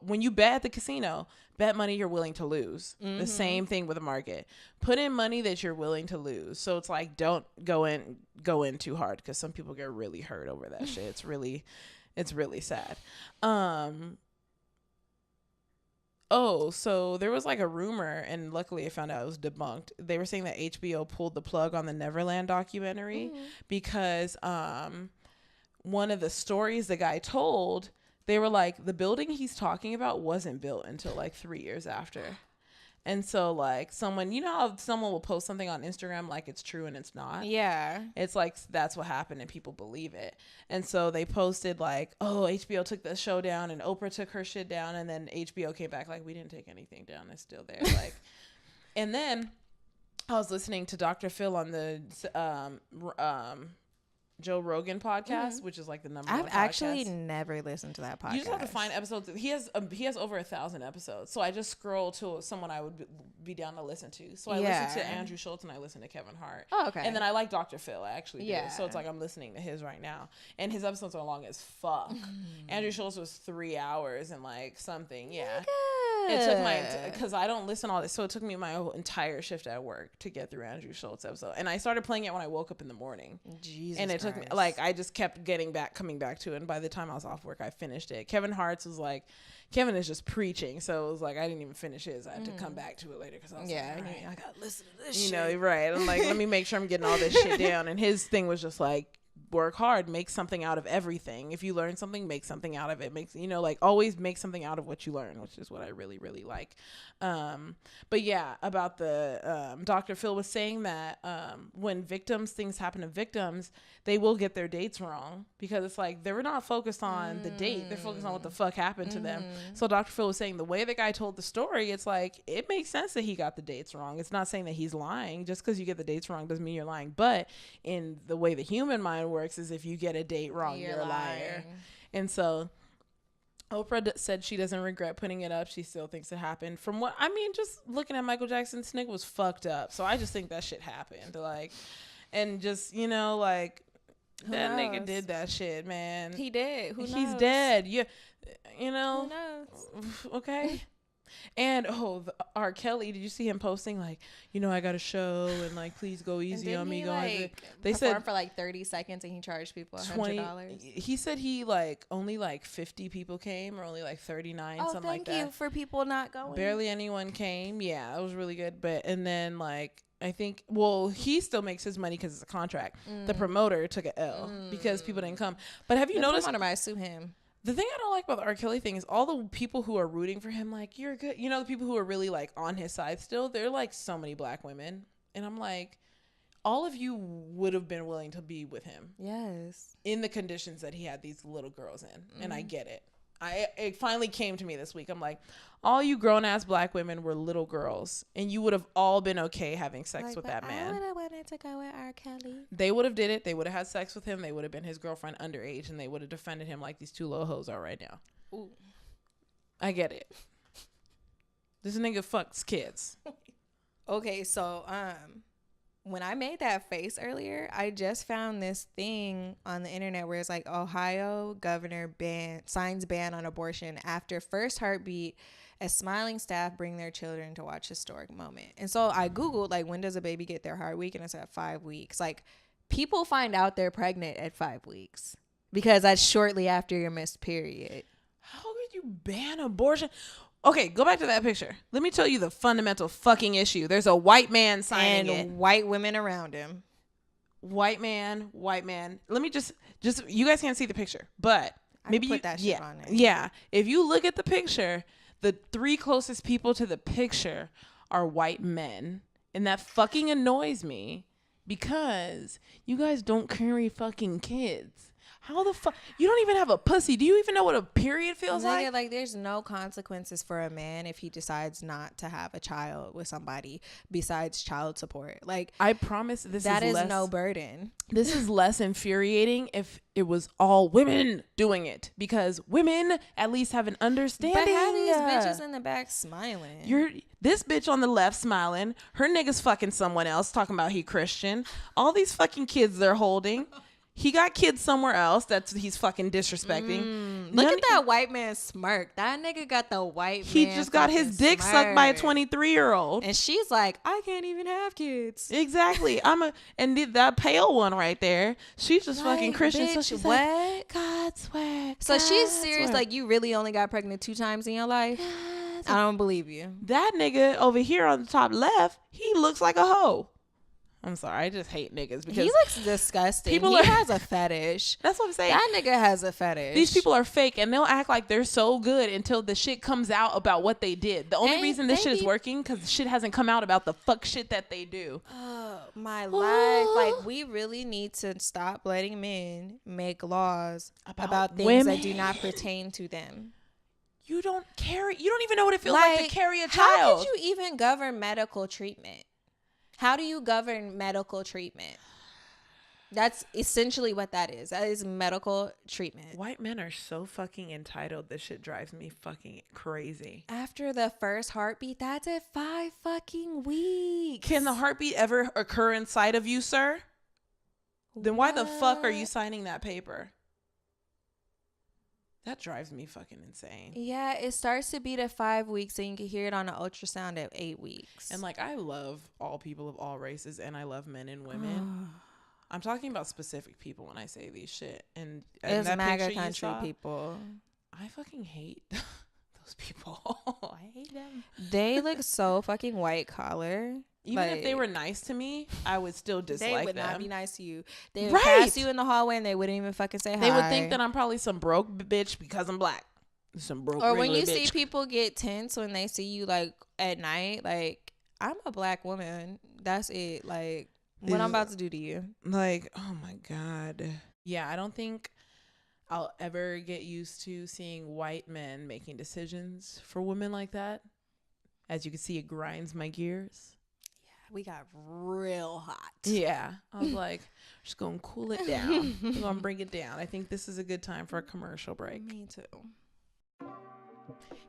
when you bet at the casino, bet money you're willing to lose. The same thing with the market. Put in money that you're willing to lose. So it's like, don't go in too hard, because some people get really hurt over that shit. It's really sad. Oh, so there was like a rumor, and luckily I found out it was debunked. They were saying that HBO pulled the plug on the Neverland documentary because one of the stories the guy told, they were like, the building he's talking about wasn't built until like 3 years after. And so, like, someone, you know how someone will post something on Instagram like it's true and it's not? Yeah. It's like, that's what happened and people believe it. And so they posted like, oh, HBO took the show down and Oprah took her shit down. And then HBO came back like, we didn't take anything down. It's still there. Like, and then I was listening to Dr. Phil on the Joe Rogan podcast, which is like the number one podcast. I've actually never listened to that podcast. You just have to find episodes. He has over 1,000 episodes. So I just scroll to someone I would be down to listen to. So I listen to Andrew Schultz and I listen to Kevin Hart. Oh, okay. And then I like Dr. Phil. I actually do. Yeah. So it's like I'm listening to his right now. And his episodes are long as fuck. Andrew Schultz was 3 hours and like something. Yeah. It took because I don't listen all this, so it took me my whole entire shift at work to get through Andrew Schultz episode, and I started playing it when I woke up in the morning. Jesus, and it took me like I just kept coming back to it, and by the time I was off work, I finished it. Kevin Hart's was like, Kevin is just preaching, so it was like I didn't even finish his. I had to come back to it later because I was like, right, I gotta listen to this. You know, right? I'm like, let me make sure I'm getting all this shit down. And his thing was just like, work hard, make something out of everything. If you learn something, make something out of it. Makes, you know, like always make something out of what you learn, which is what I really, really like. But yeah, about the Dr. Phil was saying that when things happen to victims, they will get their dates wrong because it's like they're not focused on the date, they're focused on what the fuck happened to them. So Dr. Phil was saying the way the guy told the story, it's like it makes sense that he got the dates wrong. It's not saying that he's lying. Just because you get the dates wrong doesn't mean you're lying. But in the way the human mind works is if you get a date wrong, you're a liar. And so Oprah said she doesn't regret putting it up. She still thinks it happened. From what I mean, just looking at Michael Jackson's nigga was fucked up. So I just think that shit happened. Like, and just, you know, like that nigga did that shit, man. He did. Who knows? He's dead. Yeah, you know. Who knows? Okay. And R. Kelly, did you see him posting like, you know, I got a show and like please go easy on me. They said for like 30 seconds and he charged people $100. He said he like only like 50 people came or only like 39, something like that. Thank you for people not going. Barely anyone came. Yeah, it was really good. But and then like I think he still makes his money because it's a contract. The promoter took an L because people didn't come. But have you noticed? The promoter might sue him. The thing I don't like about the R. Kelly thing is all the people who are rooting for him, like, you're good. You know, the people who are really, like, on his side still, they're, like, so many black women. And I'm like, all of you would have been willing to be with him. Yes. In the conditions that he had these little girls in. And I get it. It finally came to me this week. I'm like, all you grown-ass black women were little girls. And you would have all been okay having sex with that man. I would have wanted to go with R. Kelly. They would have did it. They would have had sex with him. They would have been his girlfriend underage. And they would have defended him like these two little hoes are right now. Ooh. I get it. This nigga fucks kids. Okay, so when I made that face earlier, I just found this thing on the internet where it's like Ohio governor signs ban on abortion after first heartbeat as smiling staff bring their children to watch historic moment. And so I Googled, like, when does a baby get their heart week? And it's at 5 weeks. Like, people find out they're pregnant at 5 weeks because that's shortly after your missed period. How could you ban abortion? Okay, go back to that picture. Let me tell you the fundamental fucking issue. There's a white man signing it. And white women around him. White man. Let me just you guys can't see the picture, but maybe put that shit on there. Yeah. If you look at the picture, the 3 closest people to the picture are white men. And that fucking annoys me because you guys don't carry fucking kids. How the fuck? You don't even have a pussy. Do you even know what a period feels like? Like, there's no consequences for a man if he decides not to have a child with somebody besides child support. Like, I promise that is no burden. This is less infuriating if it was all women doing it, because women at least have an understanding. But have these bitches in the back smiling. This bitch on the left smiling. Her nigga's fucking someone else talking about he Christian. All these fucking kids they're holding. He got kids somewhere else he's fucking disrespecting. Look at that white man smirk. That nigga got the white man. He just got his dick sucked by a 23-year-old. And she's like, I can't even have kids. Exactly. That pale one right there, she's just like, fucking Christian. Bitch, so she's what? Like, God's work. So she's serious. Like, you really only got pregnant 2 times in your life? I don't believe you. That nigga over here on the top left, he looks like a hoe. I'm sorry, I just hate niggas because he looks disgusting. He has a fetish. That's what I'm saying. That nigga has a fetish. These people are fake, and they'll act like they're so good until the shit comes out about what they did. The only reason this shit is working because the shit hasn't come out about the fuck shit that they do. Oh my life! Like, we really need to stop letting men make laws about things women that do not pertain to them. You don't even know what it feels like to carry a child. How could you even govern medical treatment? How do you govern medical treatment? That's essentially what that is. That is medical treatment. White men are so fucking entitled. This shit drives me fucking crazy. After the first heartbeat, that's at 5 fucking weeks. Can the heartbeat ever occur inside of you, sir? Then why the fuck are you signing that paper? That drives me fucking insane. Yeah, it starts to beat at 5 weeks, and you can hear it on an ultrasound at 8 weeks. And like, I love all people of all races, and I love men and women. I'm talking about specific people when I say these shit. And it's that MAGA country people. I fucking hate those people. I hate them. They look so fucking white collar. Even if they were nice to me, I would still dislike them. They would not be nice to you. They would pass you in the hallway and they wouldn't even fucking say hi. They would think that I'm probably some broke bitch because I'm black. Some broke Or when you bitch. see people get tense when they see you like at night, like, I'm a black woman. That's it. Like, what I'm about to do to you. Like, oh my God. Yeah, I don't think I'll ever get used to seeing white men making decisions for women like that. As you can see, it grinds my gears. We got real hot. Yeah. I was like, just going to cool it down. We're going to bring it down. I think this is a good time for a commercial break. Me too.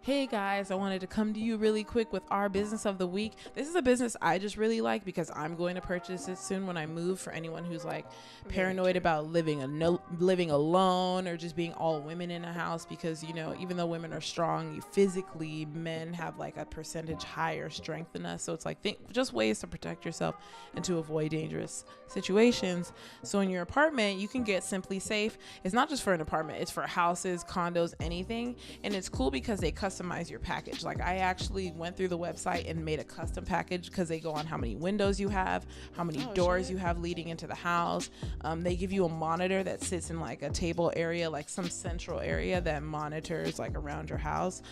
Hey guys, I wanted to come to you really quick with our business of the week. This is a business I just really like because I'm going to purchase it soon when I move. For anyone who's like paranoid about living alone or just being all women in a house, because, you know, even though women are strong, physically, men have like a percentage higher strength than us. So it's like, think just ways to protect yourself and to avoid dangerous situations. So in your apartment, you can get Simpli Safe. It's not just for an apartment, it's for houses, condos, anything. And it's cool because they customize your package. Like, I actually went through the website and made a custom package because they go on how many windows you have, how many doors you have leading into the house. They give you a monitor that sits in like a table area, like some central area that monitors like around your house.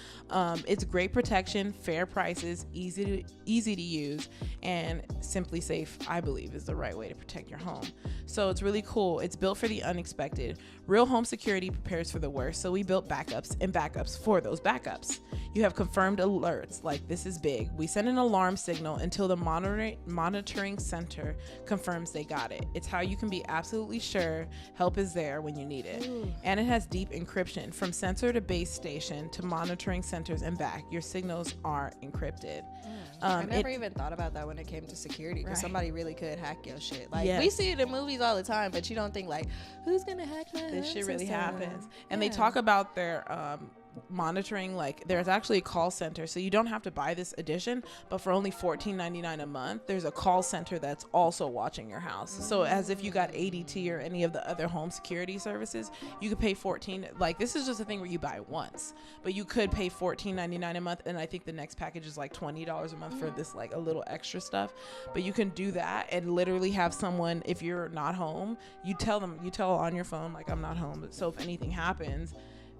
It's great protection, fair prices, easy to use, and Simpli Safe, I believe, is the right way to protect your home. So it's really cool. It's built for the unexpected. Real home security prepares for the worst, so we built backups and backups for those backups. You have confirmed alerts, like this is big. We send an alarm signal until the monitoring center confirms they got it. It's how you can be absolutely sure help is there when you need it. And it has deep encryption from sensor to base station to monitoring centers and back. Your signals are encrypted. I never even thought about that when it came to security, because somebody really could hack your shit. Like, we see it in movies all the time, but you don't think like, who's gonna hack my this shit really system? happens. And they talk about their monitoring, like there's actually a call center, so you don't have to buy this edition, but for only $14.99 a month there's a call center that's also watching your house. So as if you got ADT or any of the other home security services, you could pay $14. Like, this is just a thing where you buy once, but you could pay $14.99 a month, and I think the next package is like $20 a month for this like a little extra stuff. But you can do that and literally have someone, if you're not home, you tell on your phone like, I'm not home, so if anything happens,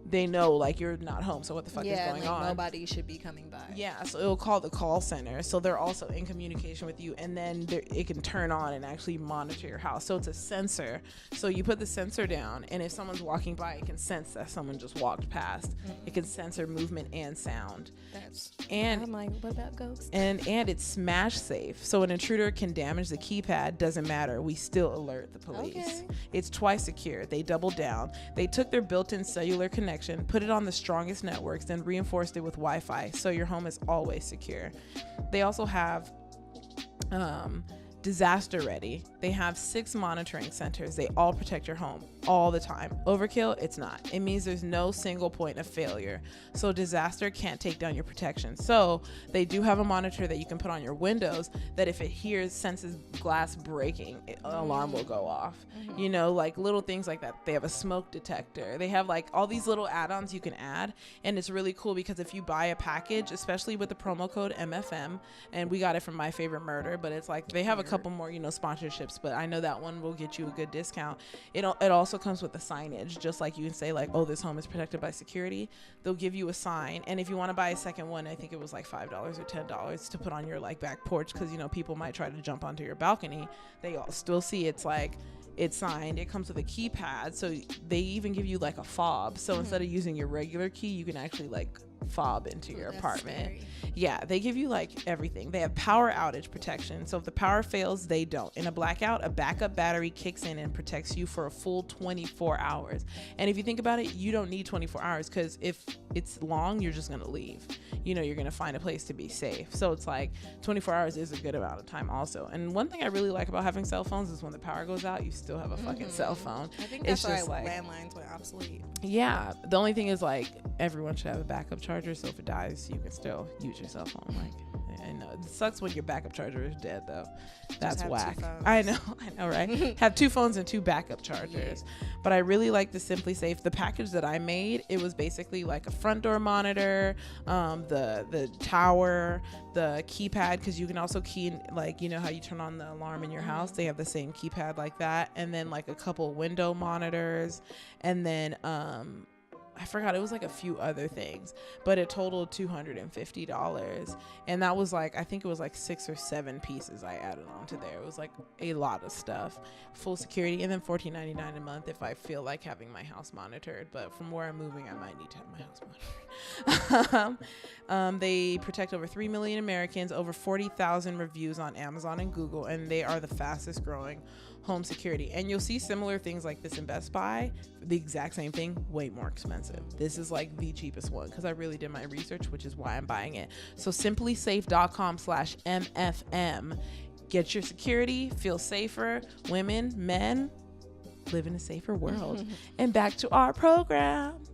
they know like you're not home, so what the fuck is going on? Nobody should be coming by. Yeah, so it'll call the call center, so they're also in communication with you, and then it can turn on and actually monitor your house. So it's a sensor, so you put the sensor down, and if someone's walking by, it can sense that someone just walked past. It can censor movement and sound. I'm like, what about ghosts? And it's smash safe, so an intruder can damage the keypad, doesn't matter, we still alert the police. Okay. It's twice secure. They doubled down. They took their built-in cellular connection, put it on the strongest networks, then reinforced it with Wi-Fi, so your home is always secure. They also have disaster ready. They have 6 monitoring centers. They all protect your home. all the time. Overkill, it's not. It means there's no single point of failure. So disaster can't take down your protection. So they do have a monitor that you can put on your windows that if it senses glass breaking, an alarm will go off. You know, like little things like that. They have a smoke detector. They have like all these little add-ons you can add. And it's really cool because if you buy a package, especially with the promo code MFM, and we got it from My Favorite Murder, but it's like they have a couple more, you know, sponsorships, but I know that one will get you a good discount. It also comes with the signage, just like you can say like, oh, this home is protected by security. They'll give you a sign, and if you want to buy a second one, I think it was like $5 or $10 to put on your like back porch, because you know people might try to jump onto your balcony. They all still see it's like it's signed. It comes with a keypad, so they even give you like a fob, so instead of using your regular key, you can actually like fob into your apartment. Scary. Yeah, they give you like everything. They have power outage protection, so if the power fails, they don't. In a blackout, a backup battery kicks in and protects you for a full 24 hours. And if you think about it, you don't need 24 hours, because if it's long, you're just gonna leave. You know, you're gonna find a place to be safe. So it's like 24 hours is a good amount of time also. And one thing I really like about having cell phones is when the power goes out, you still have a fucking cell phone. I think that's why like, landlines went obsolete. Yeah, the only thing is like everyone should have a backup charger, so if it dies, you can still use your cell phone. Like, I know it sucks when your backup charger is dead though. That's whack. I know, right? Have 2 phones and 2 backup chargers. Yeah. But I really like the Simpli Safe. The package that I made, it was basically like a front door monitor, the tower, the keypad, because you can also key in, like, you know how you turn on the alarm in your house, they have the same keypad like that, and then like a couple window monitors, and then I forgot, it was like a few other things, but it totaled $250, and that was like, I think it was like 6 or 7 pieces I added onto there. It was like a lot of stuff, full security, and then $14.99 a month if I feel like having my house monitored. But from where I'm moving, I might need to have my house monitored. They protect over 3 million Americans, over 40,000 reviews on Amazon and Google, and they are the fastest growing home security. And you'll see similar things like this in Best Buy, the exact same thing, way more expensive. This is like the cheapest one because I really did my research, which is why I'm buying it. So simplisafe.com/MFM. Get your security, feel safer. Women, men, live in a safer world. And back to our program.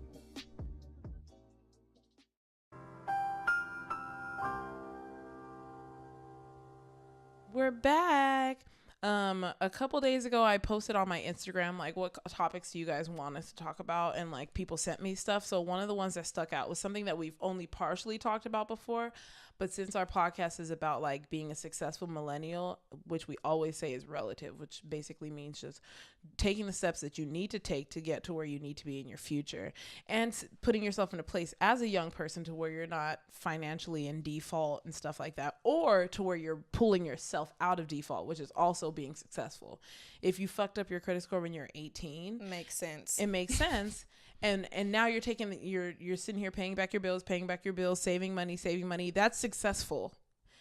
We're back. A couple days ago, I posted on my Instagram, like, what topics do you guys want us to talk about? And like, people sent me stuff. So one of the ones that stuck out was something that we've only partially talked about before. But since our podcast is about like being a successful millennial, which we always say is relative, which basically means just taking the steps that you need to take to get to where you need to be in your future, and putting yourself in a place as a young person to where you're not financially in default and stuff like that, or to where you're pulling yourself out of default, which is also being successful. If you fucked up your credit score when you're 18, makes sense. It makes sense. And now you're you're sitting here paying back your bills, saving money. That's successful,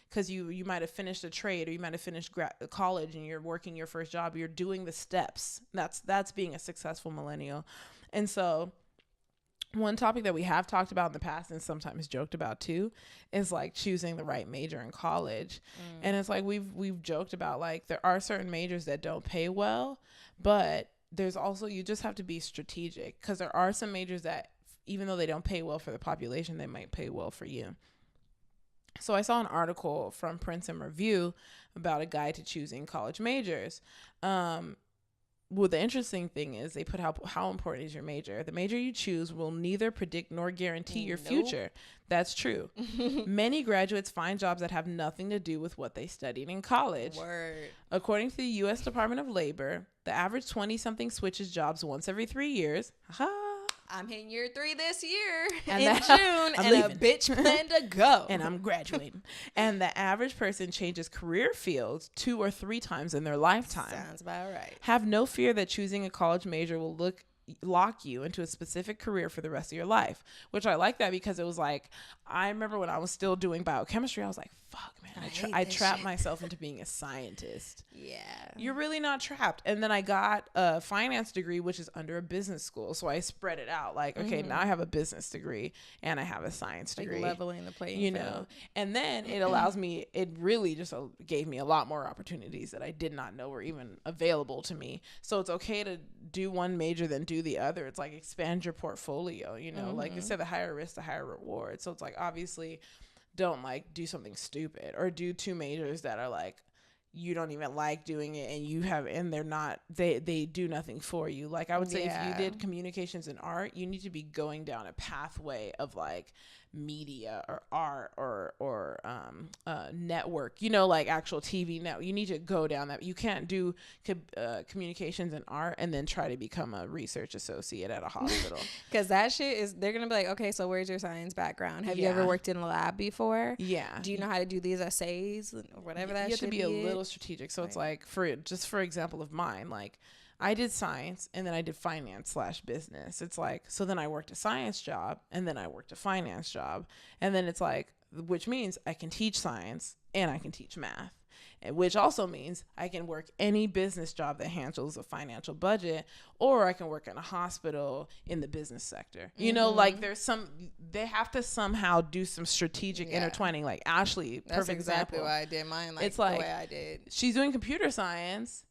because you might have finished a trade, or you might have finished college and you're working your first job. You're doing the steps. That's being a successful millennial. And so one topic that we have talked about in the past and sometimes joked about too is like choosing the right major in college. And it's like we've joked about, like, there are certain majors that don't pay well, but there's also, you just have to be strategic, because there are some majors that, even though they don't pay well for the population, they might pay well for you. So I saw an article from Princeton Review about a guide to choosing college majors. Well, the interesting thing is they put how important is your major. The major you choose will neither predict nor guarantee your future. That's true. Many graduates find jobs that have nothing to do with what they studied in college. Word. According to the U.S. Department of Labor, the average 20-something switches jobs once every 3 years. I'm hitting year 3 this year and in June, and leaving. A bitch plan to go. And I'm graduating. And the average person changes career fields 2 or 3 times in their lifetime. Sounds about right. Have no fear that choosing a college major will look lock you into a specific career for the rest of your life, which I like that because it was like, I remember when I was still doing biochemistry, I was like, fuck, man, I trapped myself into being a scientist. Yeah. You're really not trapped. And then I got a finance degree, which is under a business school. So I spread it out like, okay, now I have a business degree and I have a science degree. Leveling the playing you field. know, and then it allows me, it really just gave me a lot more opportunities that I did not know were even available to me. So it's okay to do one major than do the other. It's like expand your portfolio, you know, like you said, the higher risk, the higher reward. So it's like, obviously don't like do something stupid or do two majors that are like, you don't even like doing it and you have, and they're not, they do nothing for you. Like I would say if you did communications and art, you need to be going down a pathway of like media or art or network, you know, like actual TV network. You need to go down that. You can't do communications and art and then try to become a research associate at a hospital. Because that shit is, they're gonna be like, okay, so where's your science background? Have you ever worked in a lab before? Yeah. Do you know how to do these essays or whatever that shit is? You have to be a little strategic. So it's like, for example of mine, like I did science and then I did finance / business. It's like, so then I worked a science job and then I worked a finance job. And then it's like, which means I can teach science and I can teach math, which also means I can work any business job that handles a financial budget, or I can work in a hospital in the business sector. You know, like they have to somehow do some strategic intertwining. Like Ashley, that's exactly why I did mine. Like it's like the way I did. She's doing computer science,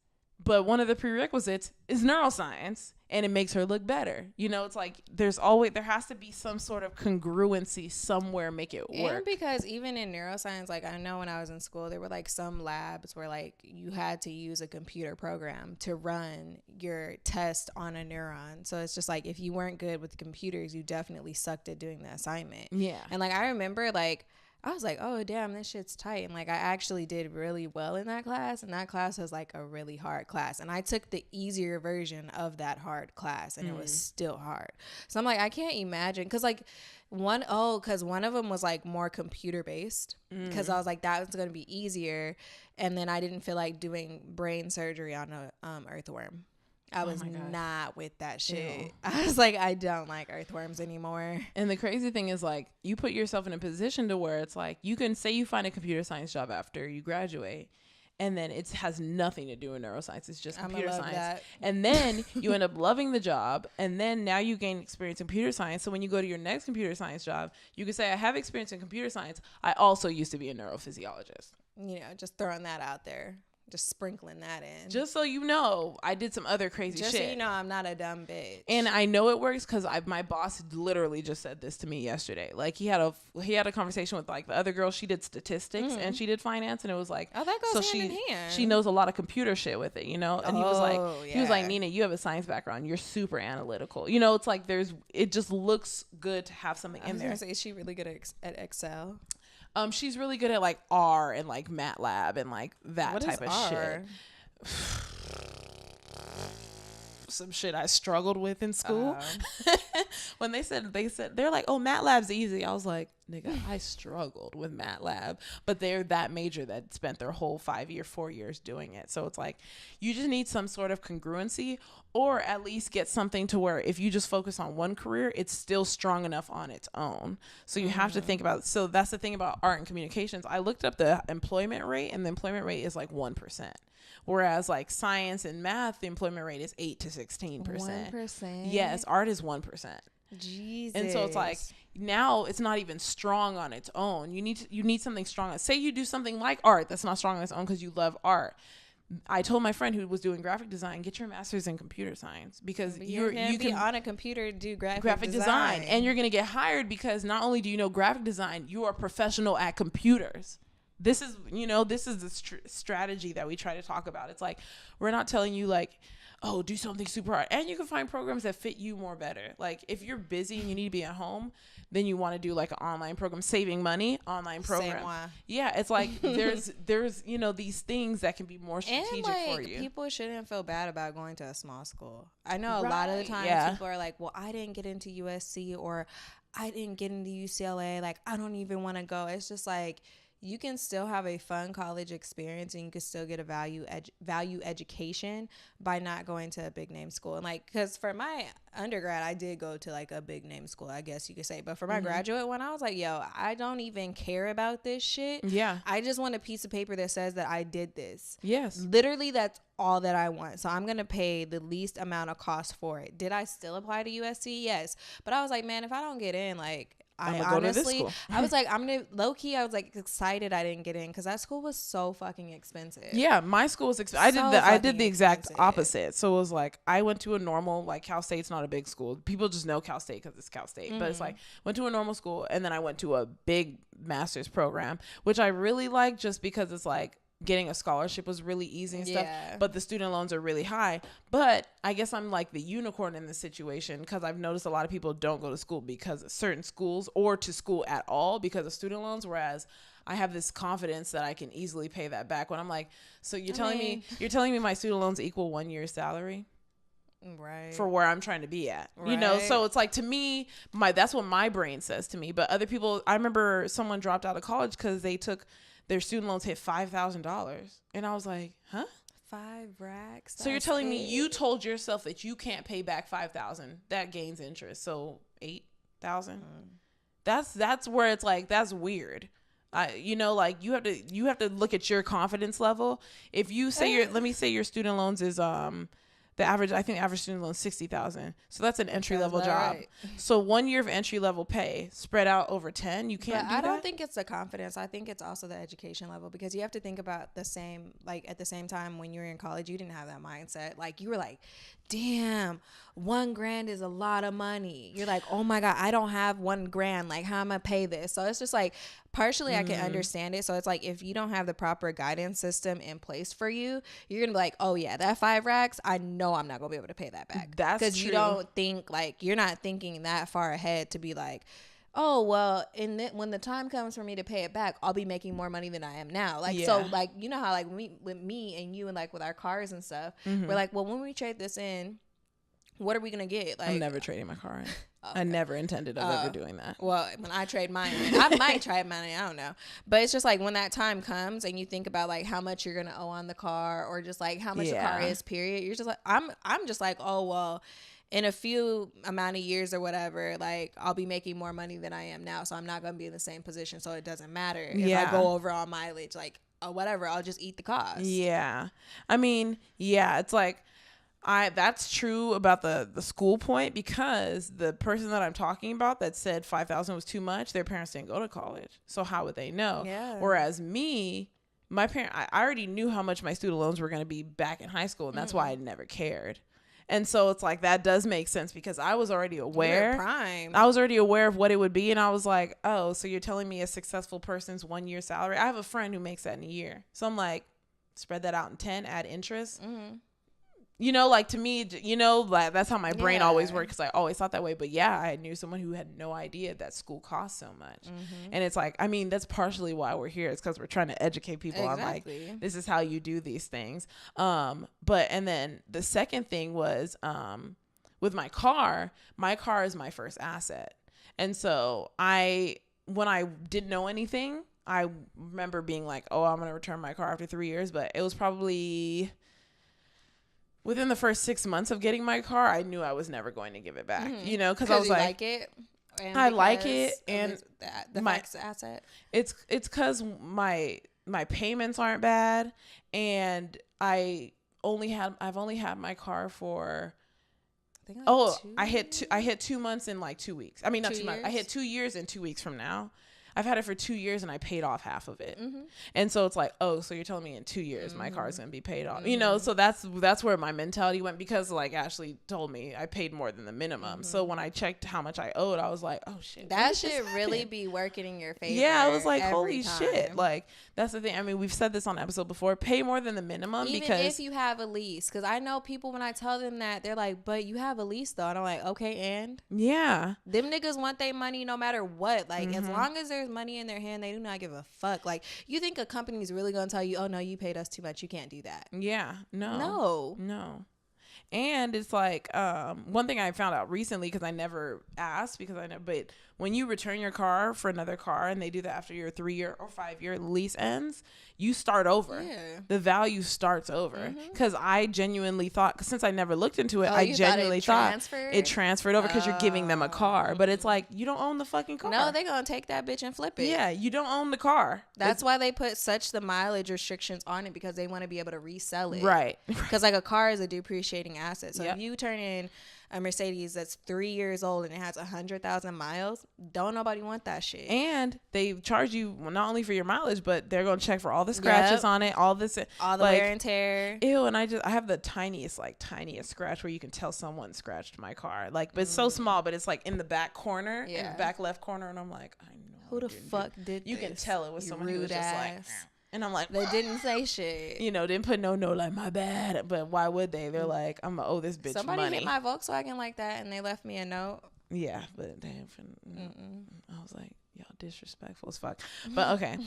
but one of the prerequisites is neuroscience, and it makes her look better. You know, it's like there has to be some sort of congruency somewhere, make it work. And because even in neuroscience, like I know when I was in school, there were like some labs where like you had to use a computer program to run your test on a neuron. So it's just like if you weren't good with computers, you definitely sucked at doing the assignment. Yeah. And like I remember like I was like, oh, damn, this shit's tight. And like, I actually did really well in that class. And that class was like a really hard class. And I took the easier version of that hard class and it was still hard. So I'm like, I can't imagine. Because like one of them was like more computer based. Because I was like, that was going to be easier. And then I didn't feel like doing brain surgery on a earthworm. I was not with that shit. Ew. I was like, I don't like earthworms anymore. And the crazy thing is like, you put yourself in a position to where it's like, you can say you find a computer science job after you graduate, and then it has nothing to do with neuroscience. It's just computer science. That. And then you end up loving the job, and then now you gain experience in computer science. So when you go to your next computer science job, you can say, I have experience in computer science. I also used to be a neurophysiologist. You know, just throwing that out there. Just sprinkling that in. Just so you know, I did some other crazy shit. Just so you know, I'm not a dumb bitch. And I know it works because my boss literally just said this to me yesterday. Like he had a conversation with like the other girl. She did statistics and she did finance, and it was like, oh, that goes hand in hand. She knows a lot of computer shit with it, you know. And he was like, Nina, you have a science background. You're super analytical. You know, it's like it just looks good to have something in there. Is she really good at Excel? She's really good at like R and like MATLAB and like that type of shit. Some shit I struggled with in school. When they said they're like, oh, MATLAB's easy. I was like, nigga, I struggled with MATLAB, but they're that major that spent their whole 4 years doing it. So it's like, you just need some sort of congruency, or at least get something to where if you just focus on one career, it's still strong enough on its own. So you have to think about, so that's the thing about art and communications. I looked up the employment rate, and the employment rate is like 1%. Whereas like science and math, the employment rate is 8 to 16%. 1%. Yes, art is 1%. Jesus. And so it's like, now it's not even strong on its own. You need something strong. Say you do something like art that's not strong on its own because you love art. I told my friend who was doing graphic design, get your master's in computer science, because you can on a compuer do graphic design, and you're going to get hired because not only do you know graphic design, you are a professional at computers. This is the strategy that we try to talk about. It's like, we're not telling you like, oh, do something super hard. And you can find programs that fit you more better. Like if you're busy and you need to be at home, then you want to do like an online program, saving money, online program. Yeah, it's like there's these things that can be more strategic for you. People shouldn't feel bad about going to a small school. I know a lot of the times people are like, well, I didn't get into USC or I didn't get into UCLA. Like, I don't even want to go. It's just like, you can still have a fun college experience and you can still get a value education by not going to a big name school. And like, because for my undergrad, I did go to like a big name school, I guess you could say. But for my graduate one, I was like, yo, I don't even care about this shit. Yeah. I just want a piece of paper that says that I did this. Yes. Literally, that's all that I want. So I'm going to pay the least amount of cost for it. Did I still apply to USC? Yes. But I was like, man, if I don't get in, like, I honestly, I was like, low key, I was like excited I didn't get in because that school was so fucking expensive. Yeah, my school was expensive. I did the exact opposite. So it was like, I went to a normal, like Cal State's not a big school. People just know Cal State because it's Cal State. But it's like, went to a normal school and then I went to a big master's program, which I really like just because it's like, getting a scholarship was really easy and stuff, but the student loans are really high. But I guess I'm like the unicorn in this situation because I've noticed a lot of people don't go to school because of certain schools or to school at all because of student loans, whereas I have this confidence that I can easily pay that back. When I'm like, so you're telling me my student loans equal 1 year's salary? Right. For where I'm trying to be at, right. You know? So it's like, to me, that's what my brain says to me. But other people, I remember someone dropped out of college because they took their student loans hit $5,000. And I was like, huh? 5 racks. So you're telling me you told yourself that you can't pay back $5,000. That gains interest. So $8,000. That's where it's like, that's weird. You know, like you have to look at your confidence level. If you say let me say your student loans is I think the average student loan is $60,000. So that's an entry level job. Right. So 1 year of entry level pay spread out over 10, you can't do that. I don't think it's the confidence. I think it's also the education level because you have to think about the same, like at the same time when you were in college, you didn't have that mindset. Like you were like, damn, $1,000 is a lot of money. You're like, oh my God, I don't have $1,000. Like, how am I gonna pay this? So it's just like, partially I can understand it. So it's like, if you don't have the proper guidance system in place for you, you're gonna be like, oh yeah, that 5 racks, I know I'm not gonna be able to pay that back. That's true. Because you don't think, like, you're not thinking that far ahead to be like, oh, well, when the time comes for me to pay it back, I'll be making more money than I am now. Like, so, like, you know how, like, with me and you and, like, with our cars and stuff, we're like, well, when we trade this in, what are we going to get? Like, I'm never trading my car in. Okay. I never intended of ever doing that. Well, when I trade mine in, I might trade mine in, I don't know. But it's just like when that time comes and you think about, like, how much you're going to owe on the car or just, like, how much the car is, period. You're just like, I'm just like, oh, well, in a few amount of years or whatever, like, I'll be making more money than I am now. So I'm not going to be in the same position. So it doesn't matter if I go over on mileage, like, or whatever. I'll just eat the cost. Yeah. I mean, yeah, it's like, that's true about the school point because the person that I'm talking about that said 5,000 was too much, their parents didn't go to college. So how would they know? Yeah. Whereas me, my parent, I already knew how much my student loans were going to be back in high school. And that's why I never cared. And so it's like, that does make sense because I was already aware. You're prime. I was already aware of what it would be. And I was like, oh, so you're telling me a successful person's 1 year salary? I have a friend who makes that in a year. So I'm like, spread that out in 10, add interest. You know, like, to me, you know, like, that's how my brain always worked because I always thought that way. But yeah, I knew someone who had no idea that school costs so much. And it's like, I mean, that's partially why we're here. It's because we're trying to educate people on, like, this is how you do these things. But and then the second thing was with my car is my first asset. And so when I didn't know anything, I remember being like, oh, I'm going to return my car after 3 years. But it was probably within the first 6 months of getting my car, I knew I was never going to give it back, you know, because I was like it. I like it. And the my asset. It's because my payments aren't bad. And I've only had my car for, I hit 2 months in like 2 weeks. I mean, not 2 months. I hit 2 years in 2 weeks from now. I've had it for 2 years and I paid off half of it. And so it's like, oh, so you're telling me in 2 years my car is going to be paid off, you know? So that's where my mentality went because, like, Ashley told me I paid more than the minimum. So when I checked how much I owed, I was like, oh shit, that should really be working in your favor. Yeah, I was like, holy shit. Like, that's the thing. I mean, we've said this on the episode before, pay more than the minimum. Even because if you have a lease, because I know people, when I tell them that, they're like, but you have a lease though. And I'm like, okay, and yeah, them niggas want their money no matter what. Like, as long as there's money in their hand, they do not give a fuck. Like, you think a company is really going to tell you, oh no, you paid us too much, you can't do that? Yeah, no. And it's like, one thing I found out recently, because I never asked, but when you return your car for another car, and they do that after your 3-year or 5-year lease ends, you start over. Yeah. The value starts over. Because I genuinely thought, since I never looked into it, I genuinely thought it transferred over because you're giving them a car. But it's like, you don't own the fucking car. No, they're going to take that bitch and flip it. Yeah, you don't own the car. That's why they put such the mileage restrictions on it, because they want to be able to resell it. Right. Because like a car is a depreciating asset. So if you turn in a Mercedes that's 3 years old and it has 100,000 miles, don't nobody want that shit. And they charge you not only for your mileage, but they're going to check for all the scratches on it, all the wear and tear. Ew, and I have the tiniest scratch where you can tell someone scratched my car. Like, but it's so small, but it's like in the back corner, in the back left corner, and I'm like, I know. Who the fuck did this? You can tell it was someone who was just like, and I'm like, they didn't say shit. You know, didn't put no note like, my bad. But why would they? They're like, I'm going to owe this bitch Somebody money. hit my Volkswagen like that and they left me a note. Yeah, but damn, I was like, y'all disrespectful as fuck. But okay.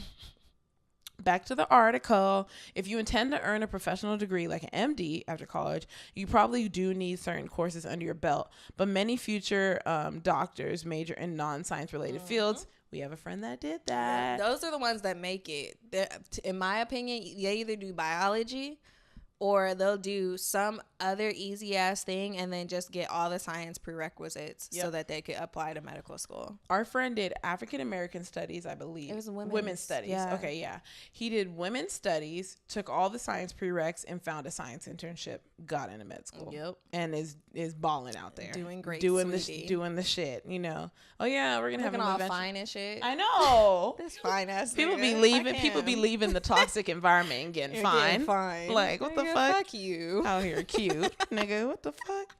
Back to the article. If you intend to earn a professional degree like an MD after college, you probably do need certain courses under your belt. But many future doctors major in non-science related fields. We have a friend that did that. Those are the ones that make it. In my opinion, they either do biology or they'll do some other easy ass thing and then just get all the science prerequisites so that they could apply to medical school. Our friend did African American studies, I believe. It was women's studies. Yeah. Okay, yeah. He did women's studies, took all the science prereqs, and found a science internship. Got into med school. Yep. And is balling out there, doing great, doing sweetie. doing the shit. You know. Oh yeah, we're gonna Looking have all an fine and shit. I know. This fine ass. People nigga. be leaving. People be leaving the toxic environment and getting fine. Like, what the fuck? Fuck you. Out here cute. Nigga, what the fuck?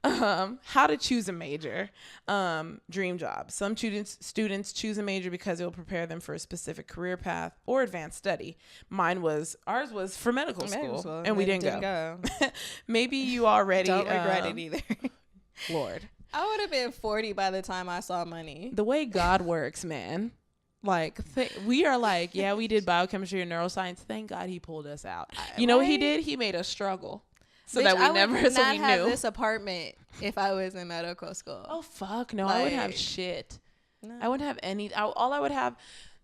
How to choose a major. Dream job. Some students choose a major because it will prepare them for a specific career path or advanced study. Ours was for medical school, and we didn't go. Maybe you already don't regret it either. Lord, I would have been 40 by the time I saw money. the way God works, man. Like, we are like, yeah, we did biochemistry and neuroscience. Thank God he pulled us out. You know what he did? He made us struggle. So that we I never would so not we have knew this apartment if I was in medical school. Oh fuck no, I wouldn't have shit. No. I wouldn't have any. All I would have.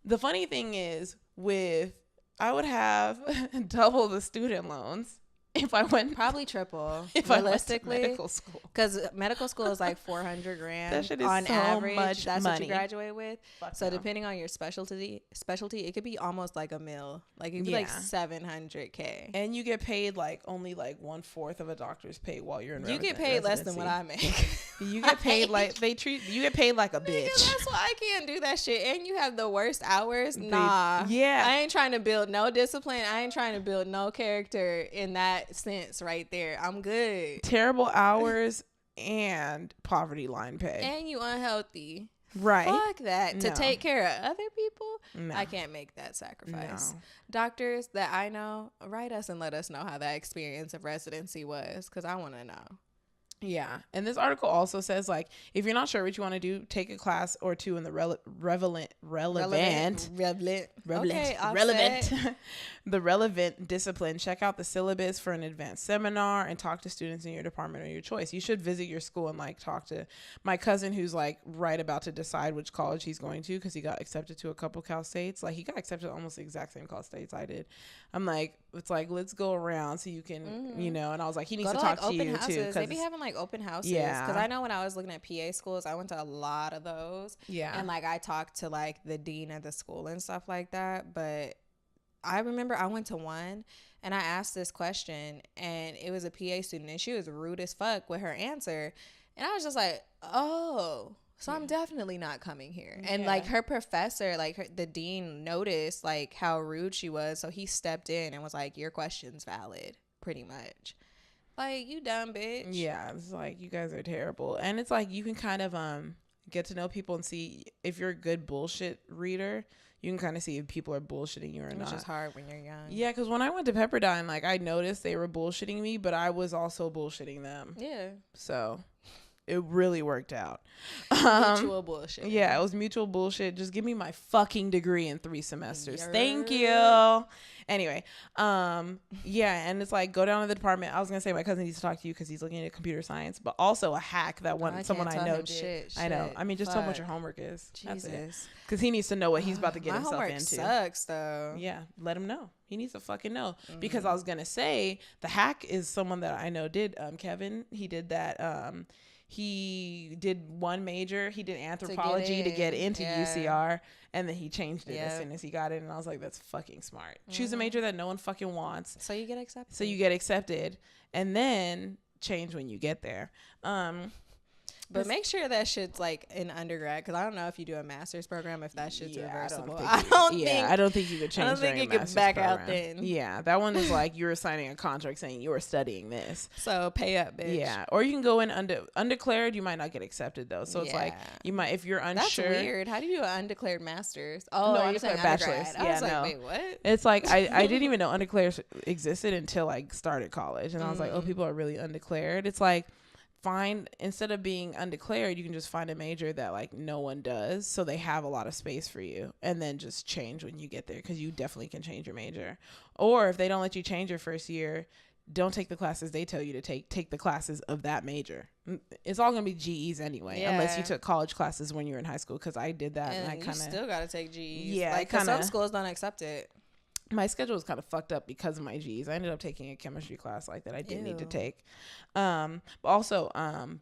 The funny thing is, I would have double the student loans if I went. Probably triple. If realistically, I went to medical school, because medical school is like $400,000 that shit is on so average. much That's money. what you graduate with. Fuck so no. depending on your specialty, it could be almost like $1 million. Like it'd be like $700K. And you get paid like only like 1/4 of a doctor's pay while you're in. You get paid less than what I make. You get paid like you get paid like a bitch. That's why I can't do that shit. And you have the worst hours. Nah. Yeah. I ain't trying to build no discipline. I ain't trying to build no character in that sense right there. I'm good. Terrible hours and poverty line pay. And you unhealthy. Right. Fuck that. To No. take care of other people, No. I can't make that sacrifice. No. Doctors that I know, write us and let us know how that experience of residency was, because I want to know. Yeah. And this article also says, like, if you're not sure what you want to do, take a class or two in the relevant the relevant discipline. Check out the syllabus for an advanced seminar and talk to students in your department or your choice. You should visit your school and like talk to my cousin who's like right about to decide which college he's going to, because he got accepted to a couple Cal States. Like, he got accepted to almost the exact same Cal States I did. I'm like, it's like, let's go around so you can, you know. And I was like, he needs to talk to you too. They be having like open houses. Yeah. Because I know when I was looking at PA schools, I went to a lot of those. Yeah. And like I talked to like the dean of the school and stuff like that. But I remember I went to one and I asked this question and it was a PA student and she was rude as fuck with her answer. And I was just like, oh, so I'm definitely not coming here. And like her professor, like the dean noticed like how rude she was. So he stepped in and was like, your question's valid, pretty much. Like, you dumb bitch. Yeah, it's like, you guys are terrible. And it's like, you can kind of get to know people and see if you're a good bullshit reader. You can kind of see if people are bullshitting you or not. Which is hard when you're young. Yeah, because when I went to Pepperdine, like, I noticed they were bullshitting me, but I was also bullshitting them. Yeah. So, it really worked out. Mutual bullshit. Yeah, it was mutual bullshit. Just give me my fucking degree in 3 semesters. Thank you. Anyway, yeah, and it's like, go down to the department. I was gonna say my cousin needs to talk to you because he's looking at computer science, but also a hack that someone I know did. Shit, I know. I mean, just tell him what your homework is. Jesus. That's it. Because he needs to know what he's about to get himself homework into. Sucks though. Yeah, let him know. He needs to fucking know. Because I was gonna say the hack is someone that I know did. Kevin, he did that. He did one major. He did anthropology to get into UCR, and then he changed it as soon as he got in. And I was like, that's fucking smart. Choose a major that no one fucking wants. So you get accepted. And then change when you get there. But make sure that shit's like in undergrad, because I don't know if you do a master's program if that shit's reversible. I don't think you could change. I don't think you could back out then. Yeah, that one is like you're signing a contract saying you are studying this. So pay up, bitch. Yeah, or you can go in undeclared. You might not get accepted though. So it's like you might, if you're unsure. That's weird. How do you do an undeclared master's? Oh, no, you're saying bachelor's. I was like, wait, what? It's like I didn't even know undeclared existed until I started college, and I was like, oh, people are really undeclared. It's like, instead of being undeclared, you can just find a major that like no one does, so they have a lot of space for you, and then just change when you get there, because you definitely can change your major. Or if they don't let you change your first year, don't take the classes they tell you to take the classes of that major. It's all gonna be GEs anyway, unless you took college classes when you were in high school, because I did that, and I kind of still gotta take GEs. Yeah, like some schools don't accept it. My schedule was kind of fucked up because of my G's. I ended up taking a chemistry class like that I didn't need to take. But also,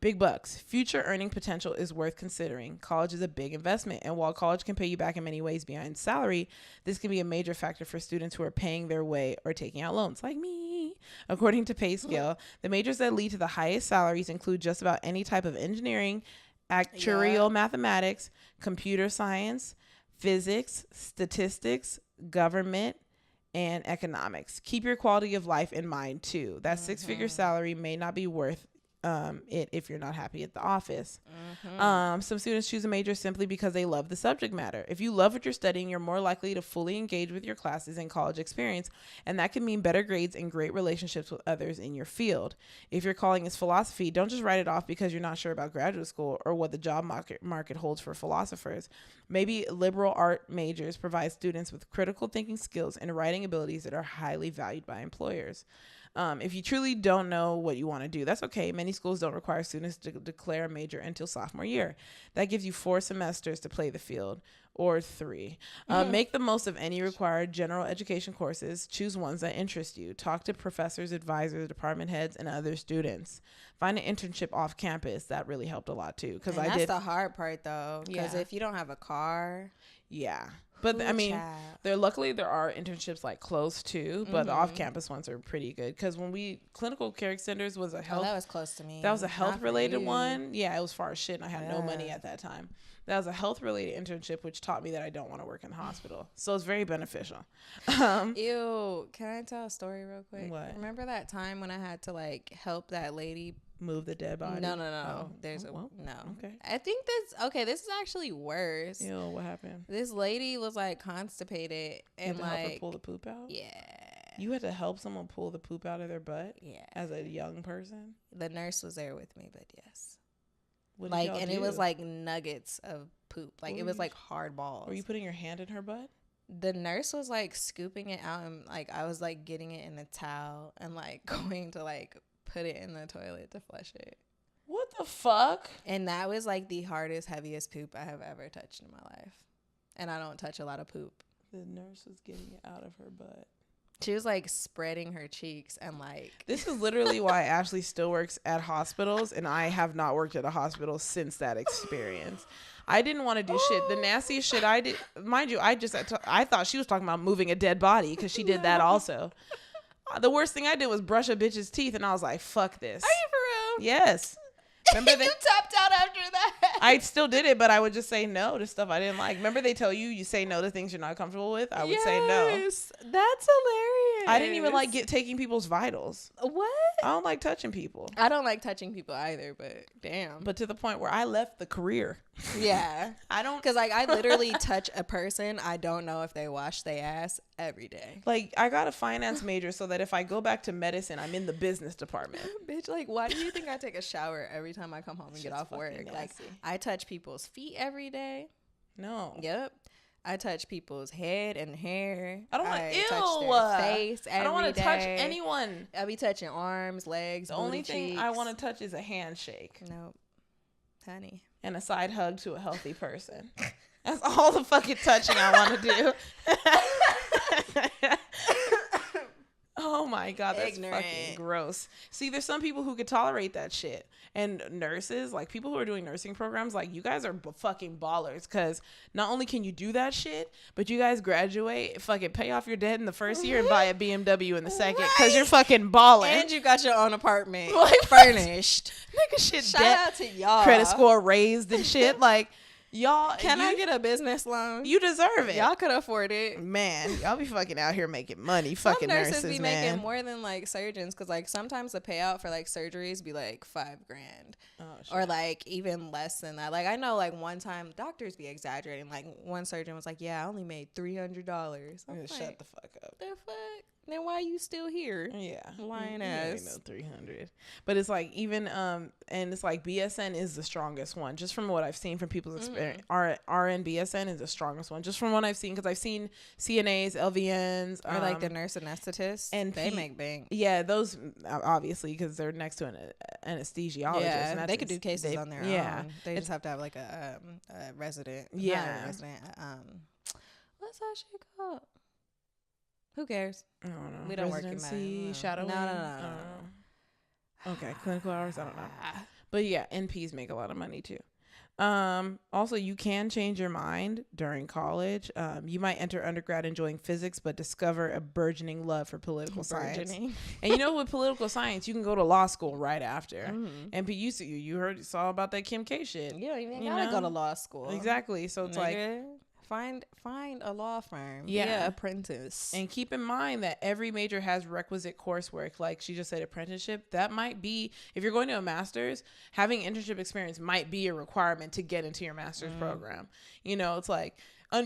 big bucks. Future earning potential is worth considering. College is a big investment, and while college can pay you back in many ways beyond salary, this can be a major factor for students who are paying their way or taking out loans, like me. According to PayScale, the majors that lead to the highest salaries include just about any type of engineering, actuarial mathematics, computer science, physics, statistics, government, and economics. Keep your quality of life in mind too. That 6-figure salary may not be worth it if you're not happy at the office. Some students choose a major simply because they love the subject matter. If you love what you're studying, you're more likely to fully engage with your classes and college experience, and that can mean better grades and great relationships with others in your field. If your calling is philosophy, don't just write it off because you're not sure about graduate school or what the job market holds for philosophers. Maybe liberal art majors provide students with critical thinking skills and writing abilities that are highly valued by employers. If you truly don't know what you want to do, that's okay. Many schools don't require students to declare a major until sophomore year. That gives you 4 semesters to play the field, or 3. Make the most of any required general education courses. Choose ones that interest you. Talk to professors, advisors, department heads, and other students. Find an internship off campus. That really helped a lot too. That's the hard part though. Because if you don't have a car. Yeah. But I mean, there are internships like close to, but the off-campus ones are pretty good. Because when clinical care extenders was a health. Oh, that was close to me. That was a health-related one. Yeah, it was far as shit, and I had no money at that time. That was a health-related internship, which taught me that I don't want to work in the hospital. So it's very beneficial. Ew. Can I tell a story real quick? What? Remember that time when I had to like help that lady move the dead body? No. No. Okay. I think this is actually worse. Ew, what happened? This lady was like constipated and you had to help her pull the poop out? Yeah. You had to help someone pull the poop out of their butt? Yeah. As a young person? The nurse was there with me, but yes. What did y'all do? It was like nuggets of poop. Like it was like hard balls. Were you putting your hand in her butt? The nurse was like scooping it out, and like I was like getting it in a towel and like going to like put it in the toilet to flush it. What the fuck? And that was like the hardest, heaviest poop I have ever touched in my life. And I don't touch a lot of poop. The nurse was getting it out of her butt. She was like spreading her cheeks and like. This is literally why Ashley still works at hospitals, and I have not worked at a hospital since that experience. I didn't want to do shit. The nastiest shit I did, mind you, I thought she was talking about moving a dead body because she did that also. The worst thing I did was brush a bitch's teeth, and I was like, fuck this. Are you for real? Yes. Remember you tapped out after that. I still did it, but I would just say no to stuff I didn't like. Remember they tell you say no to things you're not comfortable with? I would say no. That's hilarious. I didn't even like taking people's vitals. What? I don't like touching people. I don't like touching people either, but damn. But to the point where I left the career. Yeah. I don't. Because, like, I literally touch a person. I don't know if they wash their ass every day. Like, I got a finance major so that if I go back to medicine, I'm in the business department. Bitch, like, why do you think I take a shower every time I come home and get off work? Nasty. Like, I touch people's feet every day. No. Yep. I touch people's head and hair. I don't want to touch their face every I don't want to day. touch anyone. I be touching arms, legs, The only thing cheeks. I want to touch is a handshake. Nope. Honey. And a side hug to a healthy person. That's all the fucking touching I want to do. Oh my God, that's fucking gross. See, there's some people who could tolerate that shit. And nurses, like people who are doing nursing programs, like you guys are fucking ballers. Because not only can you do that shit, but you guys graduate, fucking pay off your debt in the first year and buy a BMW in the second. Because you're fucking balling. And you got your own apartment like, furnished. Nigga shit. Shout out to y'all. Credit score raised and shit. Like, y'all. Can I get a business loan? You deserve it. Y'all could afford it. Man, y'all be fucking out here making money. Some Fucking nurses nurses, be man. making more than like surgeons, because like sometimes the payout for like surgeries be like $5,000 or like even less than that. Like I know like one time doctors be exaggerating. Like one surgeon was like, "Yeah, I only made $300." Like, shut the fuck up. The fuck? Then why are you still here? Yeah, lying ass. No 300, but it's like even and it's like BSN is the strongest one, just from what I've seen from people's experience. RN BSN is the strongest one, just from what I've seen, because I've seen CNAs, LVNs, or like the nurse anesthetists, and they make bank. Yeah, those obviously because they're next to an anesthesiologist. Yeah, and they could do cases on their own. They just have to have like a resident. Yeah, not a resident. What's that shit called? Who cares? I don't know. We don't Residency, work in shadowing. No. Okay, clinical hours. I don't know. But yeah, NPs make a lot of money too. Also, you can change your mind during college. You might enter undergrad enjoying physics, but discover a burgeoning love for political science. And you know, with political science, you can go to law school right after. And you saw about that Kim K shit. You don't even gotta go to law school. Exactly. So it's like find a law firm. Yeah. Be an apprentice. And keep in mind that every major has requisite coursework. Like she just said, apprenticeship. That might be, if you're going to a master's, having internship experience might be a requirement to get into your master's program. You know, it's like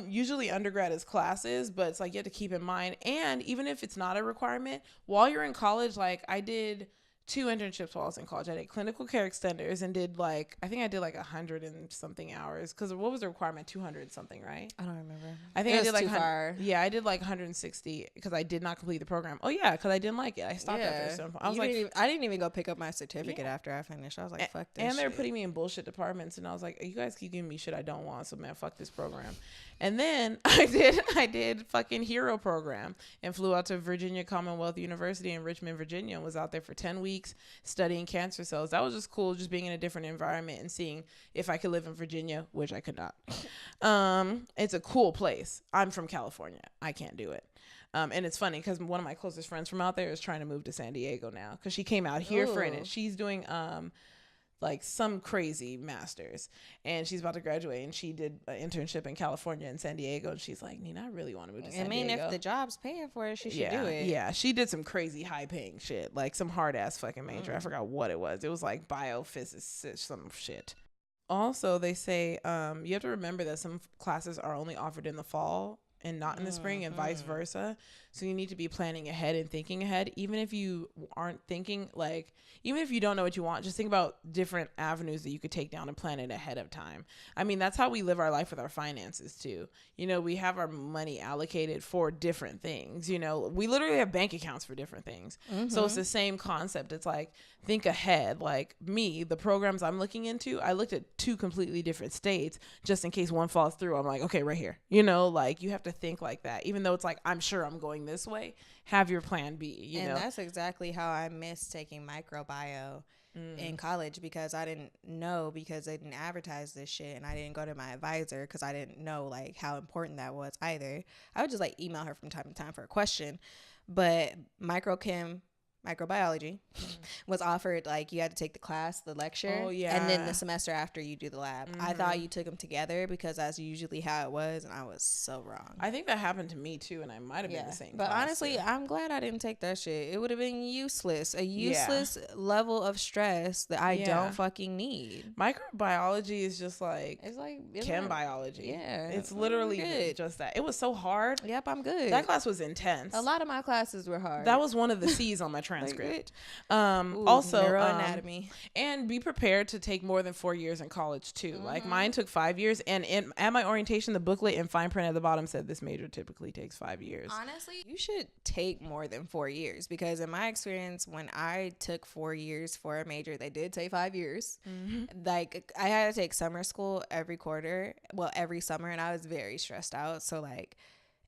usually undergrad is classes, but it's like you have to keep in mind. And even if it's not a requirement, while you're in college, like I did 2 internships while I was in college. I did clinical care extenders and I think I did like 100 and something hours. Because what was the requirement? 200 something, right? I don't remember. I think I did like too far. Yeah, I did like 160 because I did not complete the program. Oh yeah, because I didn't like it. I stopped after some. I was like, I didn't even go pick up my certificate after I finished. I was like, fuck this. And they're shit. putting me in bullshit departments, and I was like, you guys keep giving me shit I don't want, so man, fuck this program. And then I did fucking hero program and flew out to Virginia Commonwealth University in Richmond, Virginia, and was out there for 10 weeks studying cancer cells. That was just cool, just being in a different environment and seeing if I could live in Virginia, which I could not. It's a cool place. I'm from California. I can't do it. And it's funny because one of my closest friends from out there is trying to move to San Diego now because she came out here for it. She's doing like some crazy masters, and she's about to graduate, and she did an internship in California and San Diego, and she's like, Nina, I really want to move to San Diego. If the job's paying for it, she should do it. Yeah, she did some crazy high paying shit, like some hard ass fucking major. I forgot what it was. It was like biophysics, some shit. Also, they say you have to remember that some classes are only offered in the fall and not in the spring, and vice versa. So you need to be planning ahead and thinking ahead. Even if you aren't thinking, like, even if you don't know what you want, just think about different avenues that you could take down and plan it ahead of time. I mean, that's how we live our life with our finances too. You know, we have our money allocated for different things. You know, we literally have bank accounts for different things. So it's the same concept. It's like, think ahead. Like me, the programs I'm looking into, I looked at 2 completely different states just in case one falls through. I'm like, okay, right here. You know, like you have to think like that. Even though it's like, I'm sure I'm going this way, have your plan B, you know. And that's exactly how I missed taking microbiome in college, because I didn't know, because they didn't advertise this shit, and I didn't go to my advisor because I didn't know like how important that was either. I would just like email her from time to time for a question. But microchem microbiology, was offered like you had to take the class, the lecture, and then the semester after you do the lab. I thought you took them together because that's usually how it was, and I was so wrong. I think that happened to me too, and I might have been the same. But honestly, I'm glad I didn't take that shit. It would have been useless, a useless level of stress that I don't fucking need. Microbiology is just like it's chem biology. Yeah, it's literally just that. It was so hard. Yep, I'm good. That class was intense. A lot of my classes were hard. That was one of the C's on my transcript. Also neuroanatomy. And be prepared to take more than 4 years in college too. Like mine took 5 years, and at my orientation, the booklet in fine print at the bottom said this major typically takes 5 years. Honestly, you should take more than 4 years, because in my experience, when I took 4 years for a major, they did take 5 years. Like I had to take summer school every summer, and I was very stressed out. So like,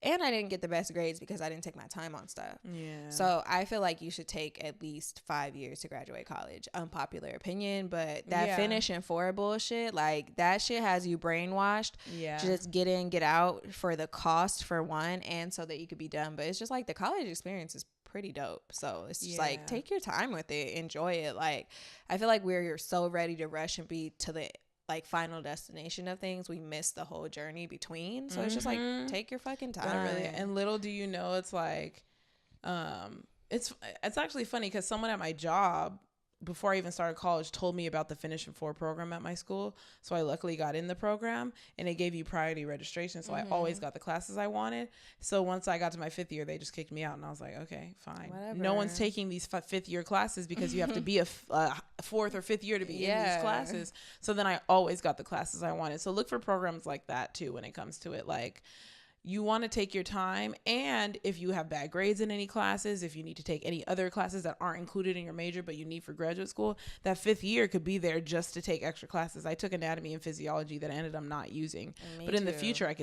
and I didn't get the best grades because I didn't take my time on stuff. Yeah. So I feel like you should take at least 5 years to graduate college. Unpopular opinion, but that finish in 4 bullshit, like that shit has you brainwashed. Yeah. Just get in, get out for the cost for one, and so that you could be done. But it's just like the college experience is pretty dope. So it's just like, take your time with it, enjoy it. Like I feel like we're so ready to rush and be to the like final destination of things, we miss the whole journey between. So it's just like, take your fucking time. Really. And little do you know, it's like it's actually funny because someone at my job before I even started college told me about the Finish in 4 program at my school. So I luckily got in the program, and it gave you priority registration. So I always got the classes I wanted. So once I got to my 5th year, they just kicked me out, and I was like, okay, fine. Whatever. No one's taking these 5th year classes because you have to be a 4th or 5th year to be in these classes. So then I always got the classes I wanted. So look for programs like that too when it comes to it. Like, you want to take your time, and if you have bad grades in any classes, if you need to take any other classes that aren't included in your major but you need for graduate school, that 5th year could be there just to take extra classes. I took anatomy and physiology that I ended up not using, but in the future I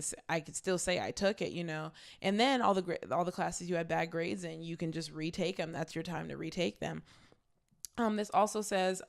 could still say I took it, you know. And then all the classes you had bad grades in, you can just retake them. That's your time to retake them. This also says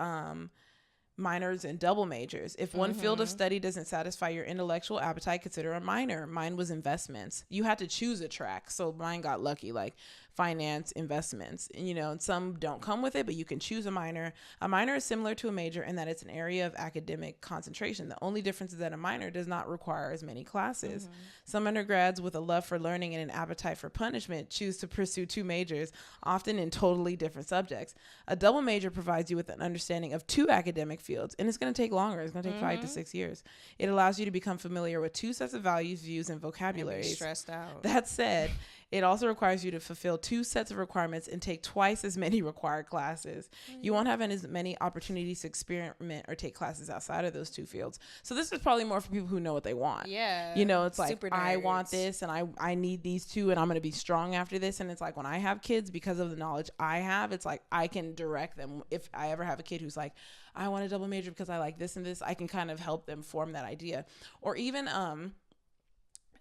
minors and double majors. If one field of study doesn't satisfy your intellectual appetite, consider a minor. Mine was investments. You had to choose a track, so mine got lucky, like finance, investments, and you know, and some don't come with it, but you can choose a minor. A minor is similar to a major in that it's an area of academic concentration. The only difference is that a minor does not require as many classes. Some undergrads with a love for learning and an appetite for punishment choose to pursue 2 majors, often in totally different subjects. A double major provides you with an understanding of 2 academic fields, and it's going to take longer. It's going to take 5 to 6 years. It allows you to become familiar with 2 sets of values, views, and vocabularies. Stressed out. That said, it also requires you to fulfill 2 sets of requirements and take twice as many required classes. You won't have as many opportunities to experiment or take classes outside of those 2 fields. So this is probably more for people who know what they want. Yeah. You know, it's like, I want this and I need these 2 and I'm going to be strong after this. And it's like, when I have kids, because of the knowledge I have, it's like I can direct them. If I ever have a kid who's like, I want a double major because I like this and this, I can kind of help them form that idea. Or even,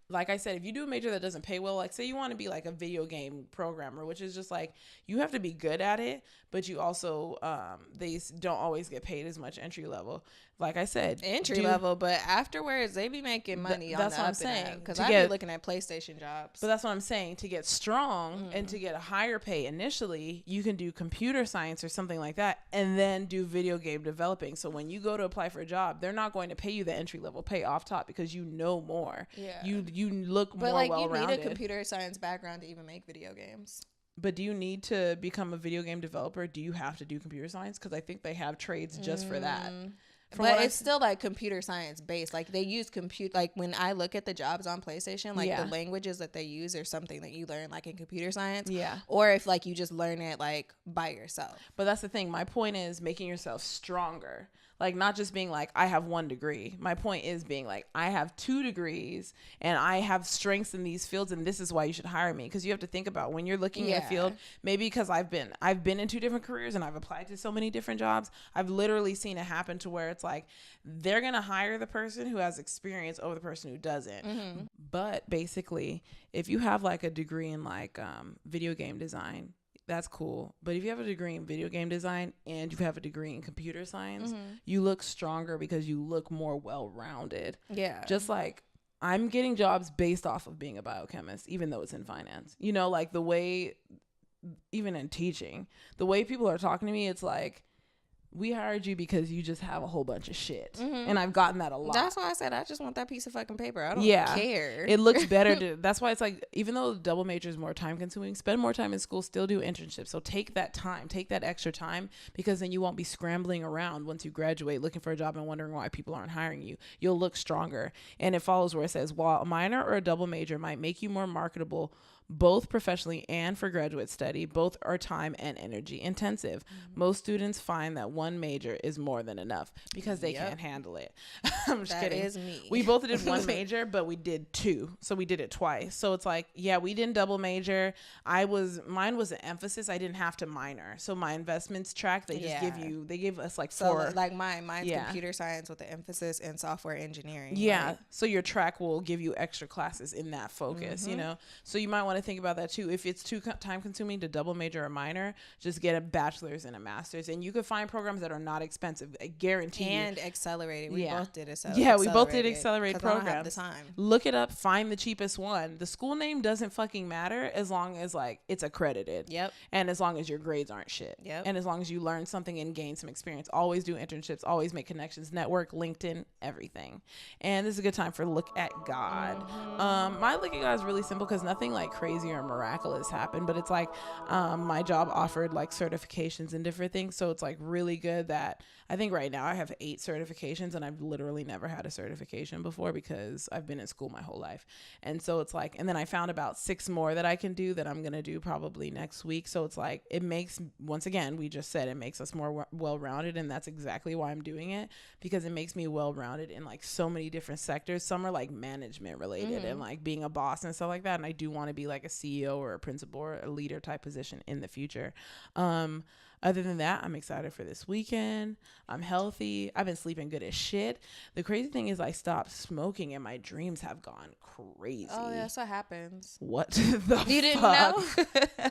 like I said, if you do a major that doesn't pay well, like say you want to be like a video game programmer, which is just like, you have to be good at it, but you also, they don't always get paid as much entry level. Like I said, entry level, but afterwards they be making money on that's the what up I'm saying. Because I be looking at PlayStation jobs. But that's what I'm saying. To get strong and to get a higher pay initially, you can do computer science or something like that, and then do video game developing. So when you go to apply for a job, they're not going to pay you the entry level pay off top because you know more. Yeah, you look more well-rounded. But like, you need a computer science background to even make video games. But do you need to become a video game developer? Do you have to do computer science? Because I think they have trades just for that. But it's still like computer science based. Like they use like when I look at the jobs on PlayStation, like the languages that they use are something that you learn like in computer science. Yeah. Or if like you just learn it like by yourself. But that's the thing. My point is making yourself stronger. Like not just being like, I have 1 degree. My point is being like, I have 2 degrees and I have strengths in these fields, and this is why you should hire me. Because you have to think about when you're looking at a field, maybe because I've been in 2 different careers and I've applied to so many different jobs. I've literally seen it happen to where it's like they're going to hire the person who has experience over the person who doesn't. But basically, if you have like a degree in like video game design, that's cool. But if you have a degree in video game design and you have a degree in computer science, you look stronger because you look more well-rounded. Yeah. Just like I'm getting jobs based off of being a biochemist, even though it's in finance. You know, like the way even in teaching, the way people are talking to me, it's like, we hired you because you just have a whole bunch of shit. And I've gotten that a lot. That's why I said I just want that piece of fucking paper. I don't care. It looks better. That's why it's like, even though double major is more time consuming, spend more time in school, still do internships. So take that time, take that extra time, because then you won't be scrambling around once you graduate looking for a job and wondering why people aren't hiring you. You'll look stronger. And it follows where it says, while a minor or a double major might make you more marketable both professionally and for graduate study, both are time and energy intensive. Most students find that one major is more than enough because they can't handle it. I'm just kidding. That is me. We both did one major, but we did two. So we did it twice. So it's like, yeah, we didn't double major. Mine was an emphasis. I didn't have to minor. So my investments track, they just give us like four. So like mine's computer science with the emphasis in software engineering. Yeah. Right? So your track will give you extra classes in that focus, you know? So you might want to think about that too. If it's too time consuming to double major or minor, just get a bachelor's and a master's, and you could find programs that are not expensive. I guarantee and accelerated. We both did accelerated. Yeah, we both did accelerated programs. I don't have the time. Look it up. Find the cheapest one. The school name doesn't fucking matter as long as like it's accredited. Yep. And as long as your grades aren't shit. Yep. And as long as you learn something and gain some experience. Always do internships. Always make connections. Network, LinkedIn, everything. And this is a good time for Look at God. My Look at God is really simple because nothing like crazy or miraculous happened, but it's like my job offered like certifications and different things, so it's like really good that I think right now I have 8 certifications, and I've literally never had a certification before because I've been in school my whole life. And so it's like, and then I found about 6 more that I can do that I'm gonna do probably next week. So it's like, it makes, once again, we just said it makes us more well-rounded, and that's exactly why I'm doing it, because it makes me well-rounded in like so many different sectors. Some are like management related and like being a boss and stuff like that, and I do want to be like a CEO or a principal or a leader type position in the future. Other than that, I'm excited for this weekend. I'm healthy. I've been sleeping good as shit. The crazy thing is I stopped smoking and my dreams have gone crazy. Oh, yeah, that's what happens. What the fuck? You didn't know?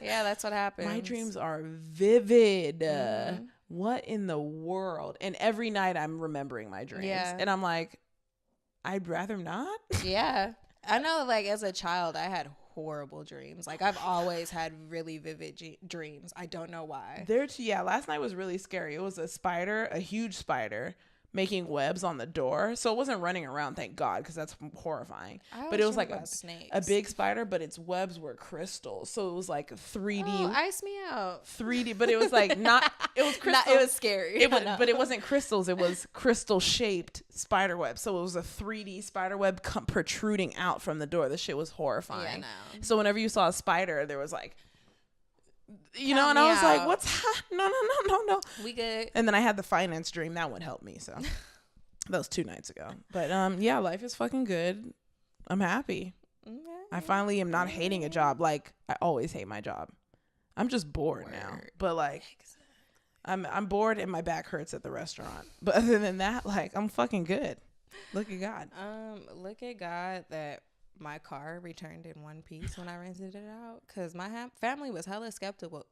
Yeah, that's what happens. My dreams are vivid. What in the world? And every night I'm remembering my dreams. Yeah. And I'm like, I'd rather not. Yeah. I know, like, as a child, I had horrible dreams. Like, I've always had really vivid dreams. I don't know why. Last night was really scary. It was a huge spider making webs on the door. So it wasn't running around, thank God, because that's horrifying. But it was like a big spider, but its webs were crystals. So it was like 3D. Oh, ice me out. 3D, but it was like not, it was crystals. It was scary. But it wasn't crystals. It was crystal shaped spider web. So it was a 3D spider web protruding out from the door. The shit was horrifying. Yeah, no. So whenever you saw a spider, there was like, you know, and I was like, what's no. We good. And then I had the finance dream. That one helped me. So that was 2 nights ago. But yeah, life is fucking good. I'm happy. Okay. I finally am not hating a job. Like, I always hate my job. I'm just bored now. But like, I'm bored and my back hurts at the restaurant. But other than that, like, I'm fucking good. Look at God. Look at God that my car returned in one piece when I rented it out, because my family was hella skeptical.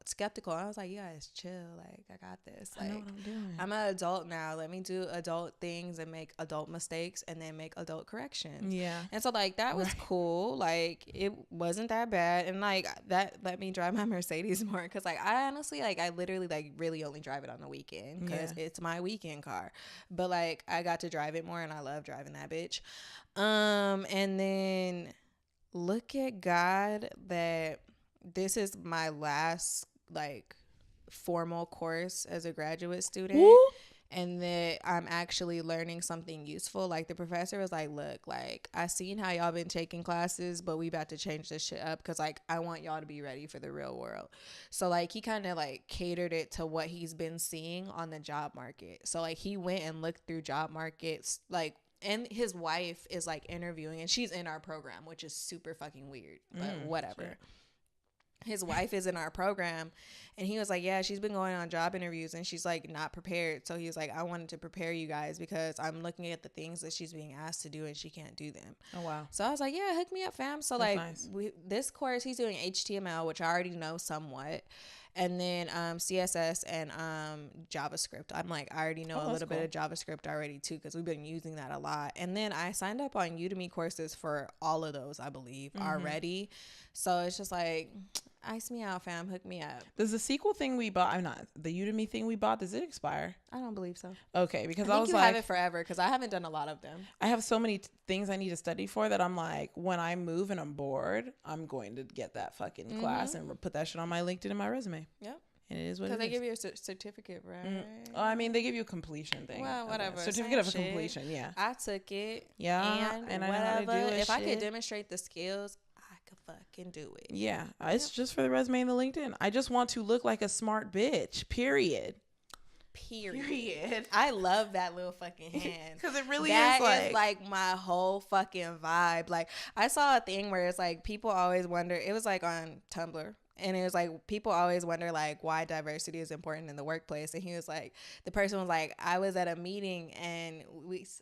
I was like, you guys chill, like, I got this. Like, I know what I'm doing. I'm an adult now. Let me do adult things and make adult mistakes and then make adult corrections. Yeah. And so like that was cool. Like, it wasn't that bad, and like that let me drive my Mercedes more, because like I honestly, like, I literally like really only drive it on the weekend because it's my weekend car. But like I got to drive it more, and I love driving that bitch. And then look at God that this is my last like formal course as a graduate student. Ooh. And that I'm actually learning something useful. Like, the professor was like, look, like, I seen how y'all been taking classes, but we about to change this shit up, because like I want y'all to be ready for the real world. So like he kind of like catered it to what he's been seeing on the job market. So like he went and looked through job markets, like, and his wife is like interviewing, and she's in our program, which is super fucking weird, but whatever. Sure. His wife is in our program, and he was like, yeah, she's been going on job interviews and she's like not prepared. So he was like, I wanted to prepare you guys because I'm looking at the things that she's being asked to do and she can't do them. Oh, wow. So I was like, yeah, hook me up, fam. So that's like nice. This course, he's doing HTML, which I already know somewhat. And then CSS and JavaScript. I'm like, I already know a little bit of JavaScript already too, because we've been using that a lot. And then I signed up on Udemy courses for all of those, I believe, already. So it's just like, Ice me out, fam. Hook me up. Does the sequel thing we bought, I'm not, the Udemy thing we bought, does it expire? I don't believe so. Okay, because I was think you like, have it forever because I haven't done a lot of them. I have so many things I need to study for that I'm like, when I move and I'm bored, I'm going to get that fucking class and put that shit on my LinkedIn and my resume. Yep. And it is what it is. Because they give you a certificate, right? Oh, I mean, they give you a completion thing. Well, whatever. Certificate of completion, yeah. I took it. Yeah, and I know how to do it. If I could demonstrate the skills, I could fucking do it. Yeah, it's just for the resume and the LinkedIn. I just want to look like a smart bitch, period. I love that little fucking hand. Because it really is like my whole fucking vibe. Like, I saw a thing where it's like people always wonder, it was like on Tumblr. And it was like, people always wonder, like, why diversity is important in the workplace. And he was like, the person was like, I was at a meeting and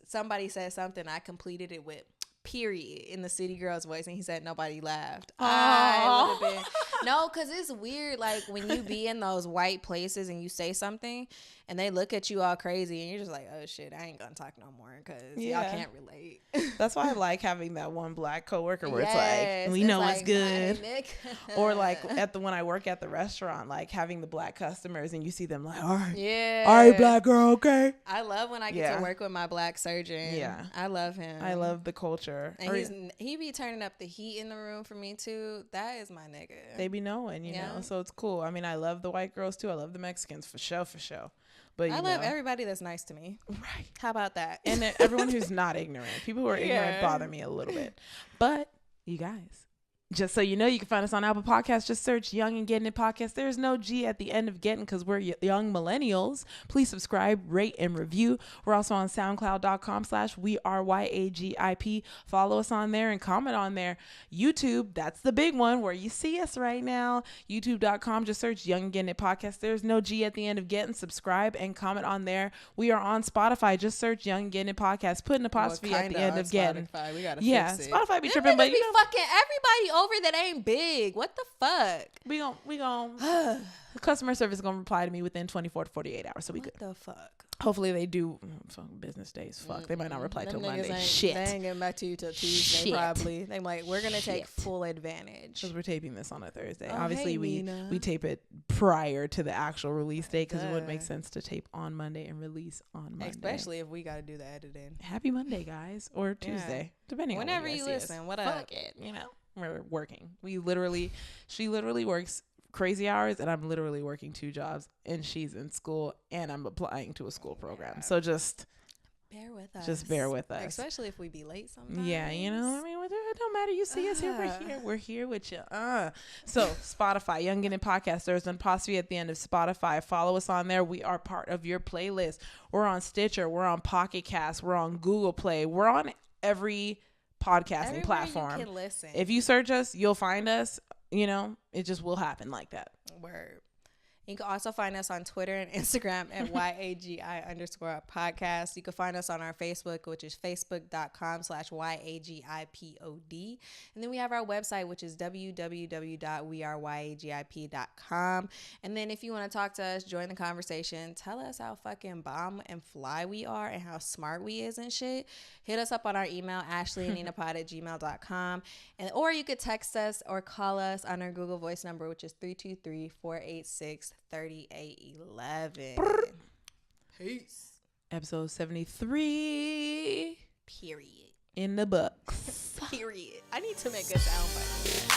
somebody said something. I completed it with period in the city girl's voice. And he said, nobody laughed. I would have been. No, because it's weird. Like, when you be in those white places and you say something and they look at you all crazy and you're just like, oh shit, I ain't gonna talk no more because y'all can't relate. That's why I like having that one black coworker where it's like, we know it's good. Or like when I work at the restaurant, like having the black customers and you see them like, all right, black girl, okay. I love when I get to work with my black surgeon. Yeah, I love him. I love the culture. And he be turning up the heat in the room for me too. That is my nigga. They be knowing, you know, so it's cool. I mean, I love the white girls too. I love the Mexicans for sure. But I love everybody that's nice to me. Right. How about that? And everyone who's not ignorant. People who are ignorant bother me a little bit. But you guys, just so you know, you can find us on Apple Podcasts. Just search Young and Gettin Podcast. There's no G at the end of Gettin because we're young millennials. Please subscribe, rate, and review. We're also on SoundCloud.com/WeAreYAGIP. Follow us on there and comment on there. YouTube, that's the big one where you see us right now. YouTube.com. Just search Young and Gettin Podcast. There's no G at the end of Gettin. Subscribe and comment on there. We are on Spotify. Just search Young and Gettin Podcast. Put an apostrophe at the end of Gettin. We gotta fix it. Spotify be tripping, but you know, fucking everybody over that ain't big. What the fuck? We gon' customer service is gonna reply to me within 24 to 48 hours, so we good. What the fuck? Hopefully they do. Business days. Fuck, they might not reply till Monday. Shit, they ain't getting back to you till Tuesday. Probably. They like, we're gonna take full advantage because we're taping this on a Thursday. Obviously, we tape it prior to the actual release date because it would make sense to tape on Monday and release on Monday. Especially if we gotta do the editing. Happy Monday, guys, or Tuesday, depending on whenever you listen. What up? Fuck it, you know. We're working. She literally works crazy hours and I'm literally working 2 jobs and she's in school and I'm applying to a school program. So just bear with us. Especially if we be late sometimes. Yeah, you know, I mean, it don't matter. You see us here, we're here with you. So Spotify, Young Gettin Podcast. There's an apostrophe at the end of Spotify. Follow us on there. We are part of your playlist. We're on Stitcher. We're on Pocket Cast. We're on GooglePlay. We're on every podcasting platform. You can listen. If you search us, you'll find us. You know, it just will happen like that. Word. You can also find us on Twitter and Instagram at YAGI_podcast. You can find us on our Facebook, which is facebook.com/YAGIPOD. And then we have our website, which is www.weareyagip.com. And then if you want to talk to us, join the conversation, tell us how fucking bomb and fly we are and how smart we is and shit, hit us up on our email, Ashleyandninapod@gmail.com. Or you could text us or call us on our Google Voice number, which is 323-486-3811. Peace. Episode 73. Period. In the books. Period. I need to make a sound bite.